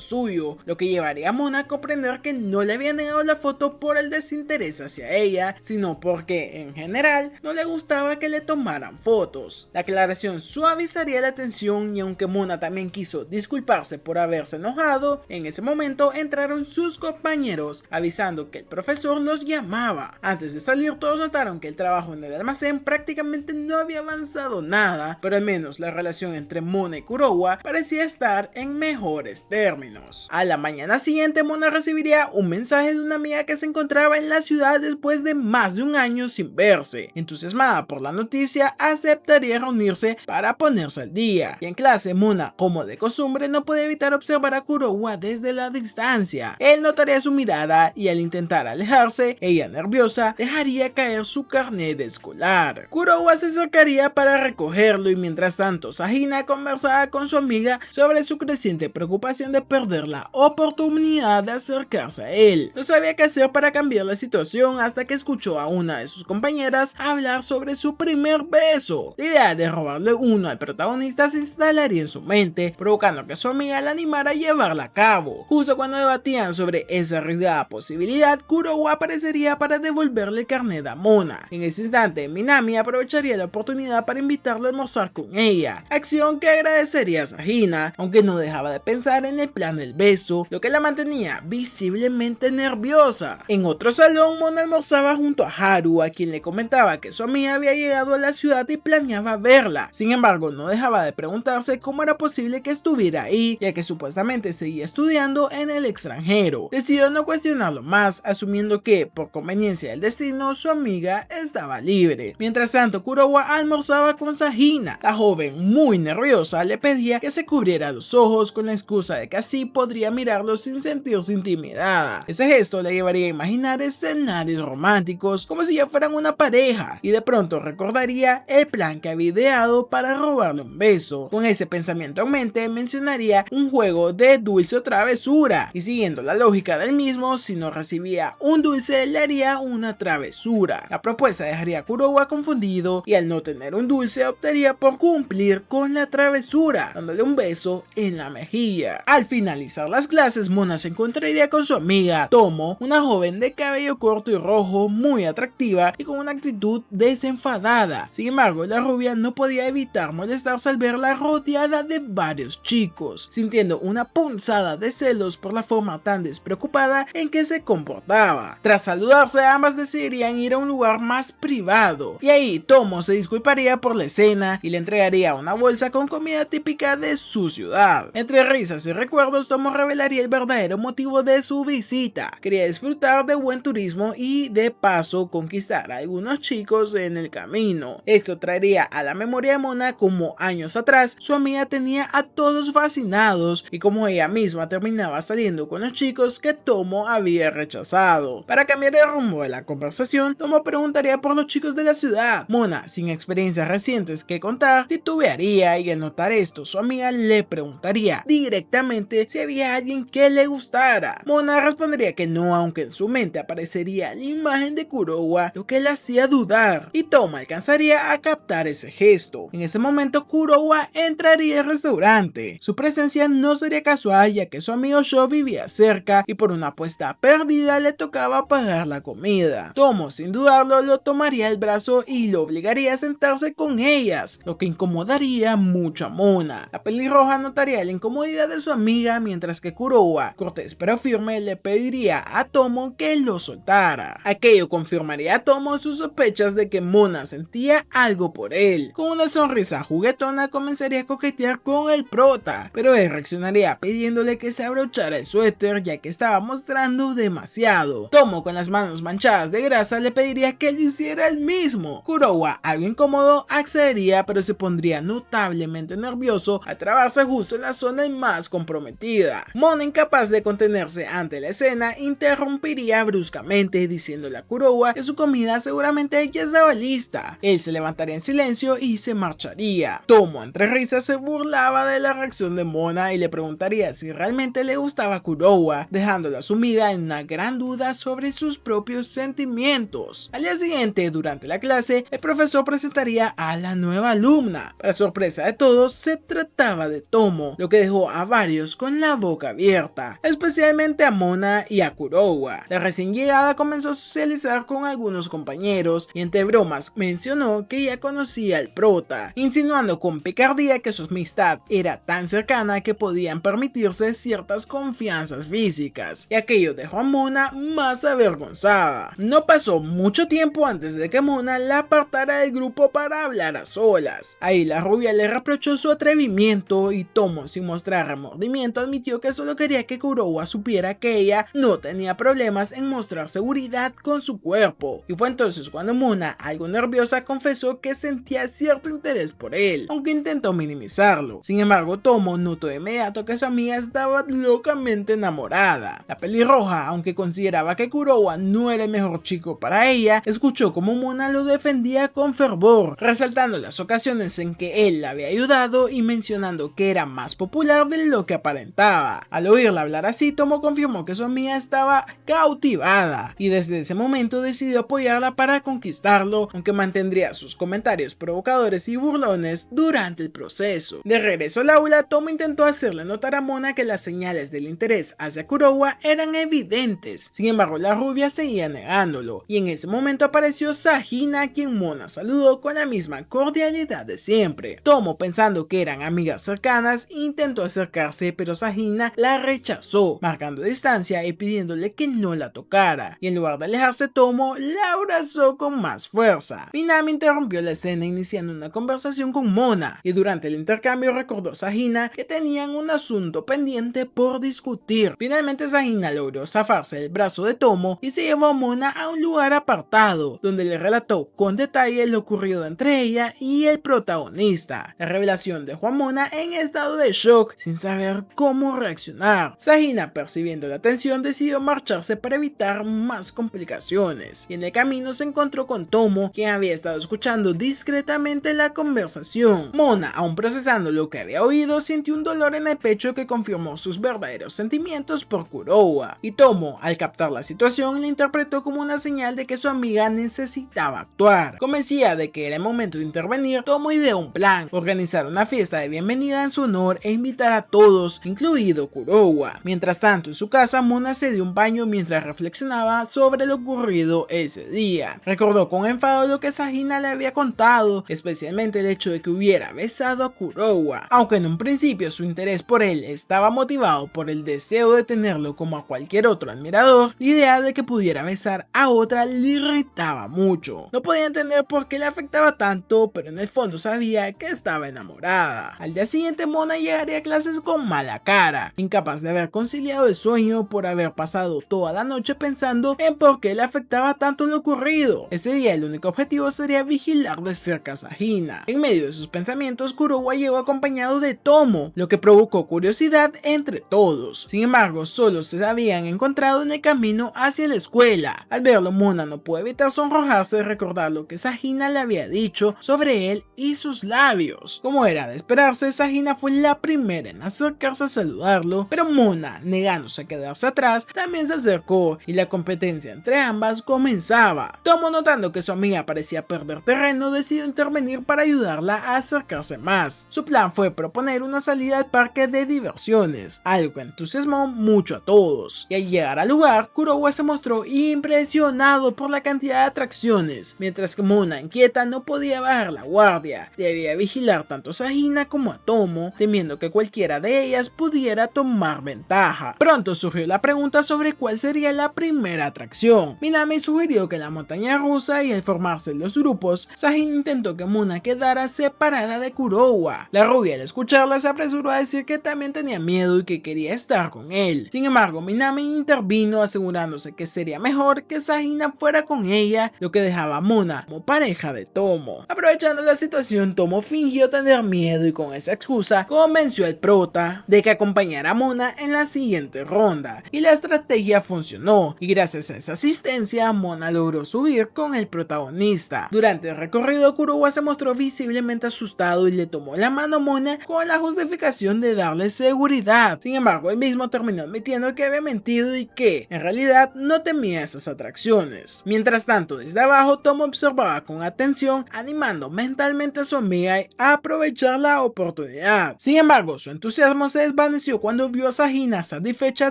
suyo, lo que llevaría a Mona a comprender que no le había negado la foto por el desinterés hacia ella, sino porque en general no le gustaba que le tomaran fotos. La aclaración suavizaría la tensión, y aunque Mona también quiso disculparse por haberse enojado, en ese momento entraron sus compañeros avisando que el profesor los llamaba. Antes de salir, todos notaron que el trabajo en el almacén prácticamente no había avanzado nada, pero al menos la relación entre Mona y Kurowa parecía estar en mejores términos. A la mañana siguiente, Mona recibiría un mensaje de una amiga que se encontraba en la ciudad después de más de un año sin verse. Entusiasmada por la noticia, aceptaría reunirse para ponerse al día. Y en clase, Mona, como de costumbre, no podía evitar observar a Kurowa desde la distancia. Él notaría su mirada y al intentar alejarse, ella, nerviosa, dejaría caer su carnet escolar. Kurowa se acercaría para recogerlo, y mientras tanto Sahina conversaba con su amiga sobre su creciente preocupación de perder la oportunidad de acercarse a él. No sabía qué hacer para cambiar la situación hasta que escuchó a una de sus compañeras hablar sobre su primer beso. La idea de robarle uno al protagonista se instalaría en su mente, provocando que su amiga la animara a llevarla a cabo. Justo cuando debatían sobre esa arriesgada posibilidad, Kurowa aparecería para devolverle el carnet a Mona. En ese instante, Minami aprovecharía la oportunidad para invitarlo a almorzar con ella, acción que agradecería a Sahina, aunque no dejaba de pensar en el plan del beso, lo que la mantenía visiblemente nerviosa. En otro salón, Mona almorzaba junto a Haru, a quien le comentaba que su amiga había llegado a la ciudad y planeaba verla. Sin embargo, no dejaba de preguntarse cómo era posible que estuviera ahí, ya que supuestamente seguía estudiando en el extranjero. Decidió no cuestionarlo más, asumiendo que, por conveniencia del destino, su amiga estaba libre. Mientras tanto, Kurowa almorzaba con Sahina. La joven, muy nerviosa, le pedía que se cubriera los ojos con la excusa de que así podría mirarlo sin sentirse intimidada. Ese gesto le llevaría a imaginar escenarios románticos, como si ya fueran una pareja, y de pronto recordaría el plan que había ideado para robarle un beso. Con ese pensamiento en mente, mencionaría un juego de dulce o travesura, y siguiendo la lógica del mismo, si no recibía un dulce, le haría una travesura. La propuesta dejaría a Kurowa confundido, y al no tener un dulce, optaría por cumplir con la travesura, dándole un beso en la mejilla. Al finalizar las clases, Mona se encontraría con su amiga Tomo, una joven de cabello corto y rojo, muy atractiva y con una actitud desenfadada. Sin embargo, la rubia no podía evitar molestarse al verla rodeada de varios chicos, sintiendo una punzada de celos por la forma tan despreocupada en que se comportaba. Tras saludarse, ambas decidirían ir a un lugar más privado, y ahí Tomo se disculparía por la escena y le entregaría una bolsa con comida típica de su ciudad. Entre risas y recuerdos, Tomo revelaría el verdadero motivo de su visita. Quería disfrutar de buen turismo y de paso conquistar a algunos chicos en el camino. Esto traería a la memoria de Mona como años atrás su amiga tenía a todos fascinados y como ella misma terminaba saliendo con los chicos que Tomo había rechazado. Para cambiar el rumbo de la conversación, Tomo preguntaría por los chicos de la ciudad. Mona, sin experiencias recientes que contar, titubearía, y al notar esto, su amiga le preguntaría directamente si había alguien que le gustara. Mona respondería que no, aunque en su mente aparecería la imagen de Kurowa, lo que le hacía dudar, y Tomo alcanzaría a captar ese gesto. En ese momento, Kurowa entraría al restaurante. Su presencia no sería casual, ya que su amigo Sho vivía cerca y por una apuesta perdida le tocaba pagar la comida. Tomo, sin dudarlo, lo tomaría el brazo y lo obligaría a sentarse con ellas, lo que incomodaría mucho a Mona. La pelirroja notaría la incomodidad de su amiga, mientras que Kurowa, cortés pero firme, le pediría a Tomo que lo soltara. Aquello confirmaría a Tomo sus sospechas de que Mona sentía algo por él. Con una sonrisa juguetona comenzaría a coquetear con el prota, pero él reaccionaría pidiéndole que se abrochara el suéter, ya que estaba mostrando demasiado. Tomo, con las manos manchadas de grasa, le pediría que lo hiciera él mismo. Kurowa, algo incómodo, accedería, pero se pondría notablemente nervioso al trabarse justo en la zona más comprometida. Mona, incapaz de contenerse ante la escena, interrumpiría bruscamente diciéndole a Kurowa que su comida seguramente ya estaba lista. Él se levantaría en silencio y se marcharía. Tomo, entre risas, se burlaba de la reacción de Mona y le preguntaría si realmente le gustaba a Kurowa, dejándola sumida en una gran duda sobre sus propios sentimientos. Al día siguiente, durante la clase, el profesor presentaría a la nueva alumna. Para sorpresa de todos, se trataba de Tomo, lo que dejó a varios con la boca abierta, especialmente a Mona y a Kurowa. La recién llegada comenzó a socializar con algunos compañeros y entre bromas mencionó que ya conocía al prota, insinuando con picardía que su amistad era tan cercana que podían permitirse ciertas confianzas físicas, y aquello dejó a Mona más avergonzada. No pasó mucho tiempo antes de que Mona la apartara del grupo para hablar a solas. Ahí la rubia le reprochó su atrevimiento y Tomo, sin mostrar remordimiento, admitió que solo quería que Kurowa supiera que ella no tenía problemas en mostrar seguridad con su cuerpo, y fue entonces cuando Mona, algo nerviosa, confesó que sentía cierto interés por él, aunque intentó minimizarlo. Sin embargo, Tomo notó de inmediato que su amiga estaba locamente enamorada. La pelirroja, aunque consideraba que Kurowa no era el mejor chico para ella, escuchó como Mona lo defendía con fervor, resaltando las ocasiones en que él la había ayudado y mencionando que era más popular de lo que aparentaba. Al oírla hablar así, Tomo confirmó que su amiga estaba cautivada y desde ese momento decidió apoyarla para conquistarlo, aunque mantendría sus comentarios provocadores y burlones durante el proceso. De regreso al aula, Tomo intentó hacerle notar a Mona que las señales del interés hacia Kurowa eran evidentes. Sin embargo, la rubia seguía negándolo, y en ese momento apareció Sahina, a quien Mona saludó con la misma cordialidad de siempre. Tomo, pensando que eran amigas cercanas, intentó acercarse, pero Sahina la rechazó, marcando distancia y pidiéndole que no la tocara, y en lugar de alejarse, Tomo la abrazó con más fuerza. Minami interrumpió la escena iniciando una conversación con Mona, y durante el intercambio recordó a Sahina que tenían un asunto pendiente por discutir. Finalmente Sahina logró zafarse del brazo de Tomo y se llevó a Mona a un lugar apartado, donde le relató con detalle lo ocurrido entre ella y el protagonista. La revelación dejó a Mona en estado de shock, sin saber cómo reaccionar. Sahina, percibiendo la tensión, decidió marcharse para evitar más complicaciones, y en el camino se encontró con Tomo, quien había estado escuchando discretamente la conversación. Mona, aún procesando lo que había oído, sintió un dolor en el pecho que confirmó sus verdaderos sentimientos por Kurowa, y Tomo, al captar la situación, la interpretó como una señal de que su amiga necesitaba actuar. Convencida de que era el momento de intervenir, Tomo ideó un plan: organizar una fiesta de bienvenida en su honor e invitar a todos, incluido Kurowa. Mientras tanto, en su casa, Mona se dio un baño mientras reflexionaba sobre lo ocurrido ese día. Recordó con enfado lo que Sahina le había contado, especialmente el hecho de que hubiera besado a Kurowa. Aunque en un principio su interés por él estaba motivado por el deseo de tenerlo como a cualquier otro admirador, la idea de que pudiera besar a otra le irritaba mucho. No podía entender por qué le afectaba tanto, pero en el fondo sabía que estaba enamorada. Al día siguiente, Mona llegaría a clases con mala cara, incapaz de haber conciliado el sueño por haber pasado toda la noche pensando en por qué le afectaba tanto lo ocurrido. Ese día el único objetivo sería vigilar de cerca a Sahina. En medio de sus pensamientos, Kurowa llegó acompañado de Tomo, lo que provocó curiosidad entre todos. Sin embargo, solo se habían encontrado en el camino hacia la escuela. Al verlo, Mona no pudo evitar sonrojarse y recordar lo que Sahina le había dicho sobre él y sus labios. Como era de esperarse, Sahina fue la primera en acercarse a saludarlo, pero Mona, negándose a quedarse atrás, también se acercó y la competencia entre ambas comenzaba. Tomo, notando que su amiga parecía perder terreno, decidió intervenir para ayudarla a acercarse más. Su plan fue proponer una salida al parque de diversiones, algo que entusiasmó mucho a todos. Y al llegar al lugar, Kurowa se mostró impresionado por la cantidad de atracciones, mientras que Mona, inquieta, no podía bajar la guardia. Debía vigilar tanto a Sahina como a Tomo, temiendo que cualquiera de ellas pudiera tomar ventaja. Pronto surgió la pregunta sobre cuál sería la primera atracción. Minami sugirió que la montaña rusa, y al formarse los grupos, Sahina intentó que Mona quedara separada de Kurowa. La rubia, al escucharla, se apresuró a decir que también tenía miedo y que quería estar con él. Sin embargo, Minami intervino asegurándose que sería mejor que Sahina fuera con ella, lo que dejaba a Mona como pareja de Tomo. Aprovechando la situación, Tomo fingió tener miedo y con esa excusa convenció al prota de que acompañara a Mona en la siguiente ronda, y la estrategia funcionó, y gracias a esa asistencia, Mona logró subir con el protagonista. Durante el recorrido, Kurowa se mostró visiblemente asustado y le tomó la mano a Mona con la justificación de darle seguridad. Sin embargo, él mismo terminó admitiendo que había mentido y que, en realidad, no temía esas atracciones. Mientras tanto, desde abajo, Tomo observaba con atención, animando mentalmente a su amiga a aprovechar la oportunidad. Sin embargo, su entusiasmo se desvaneció cuando vio a Sagina satisfecha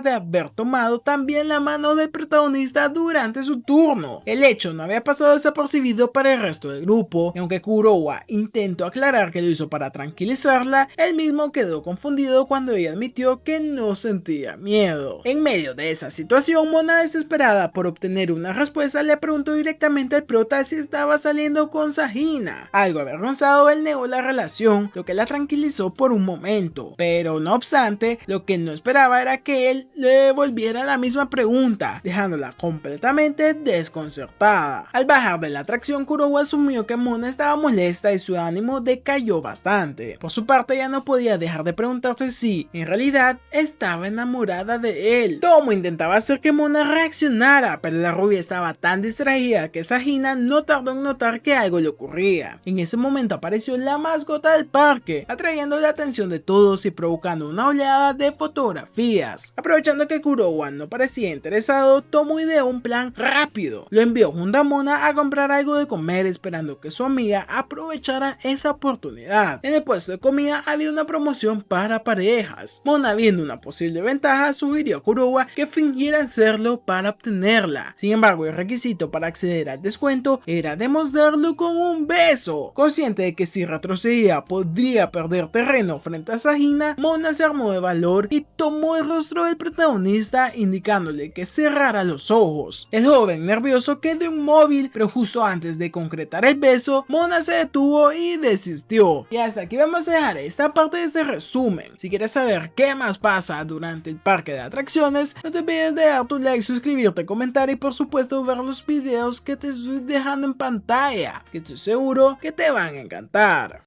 de haber tomado también la mano del protagonista durante su turno. El hecho no había pasado desapercibido para el resto del grupo, y aunque Kurowa intentó aclarar que lo hizo para tranquilizarla, él mismo quedó confundido cuando ella admitió que no sentía miedo. En medio de esa situación, Mona, desesperada por obtener una respuesta, le preguntó directamente al prota si estaba saliendo con Sagina. Algo avergonzado, él negó la relación, lo que la tranquilizó por un momento, pero no obstante, lo que no esperaba era que él le devolviera la misma pregunta, dejándola completamente desconcertada. Al bajar de la atracción, Kurowa asumió que Mona estaba molesta y su ánimo decayó bastante. Por su parte, ya no podía dejar de preguntarse si, en realidad, estaba enamorada de él. Tomo intentaba hacer que Mona reaccionara, pero la rubia estaba tan distraída que Sagina no tardó en notar que algo le ocurría. En ese momento apareció la mascota del parque, atrayendo la atención de todos y provocando una oleada de fotografías. Aprovechando que Kurowa no parecía interesado, Tomo ideó un plan rápido. Lo envió junto a Mona a comprar algo de comer, esperando que su amiga aprovechara esa oportunidad. En el puesto de comida había una promoción para parejas. Mona, viendo una posible ventaja, sugirió a Kurowa que fingiera hacerlo para obtenerla. Sin embargo, el requisito para acceder al descuento era demostrarlo con un beso. Consciente de que si retrocedía podría perder terreno frente a Sagina, Mona se armó de valor y tomó el rostro del protagonista, indicándole que cerrara los ojos. El joven, nervioso, quedó inmóvil, pero justo antes de concretar el beso, Mona se detuvo y desistió. Y hasta aquí vamos a dejar esta parte de este resumen. Si quieres saber qué más pasa durante el parque de atracciones, no te olvides de dar tu like, suscribirte, comentar y por supuesto ver los videos que te estoy dejando en pantalla, que estoy seguro que te van a encantar.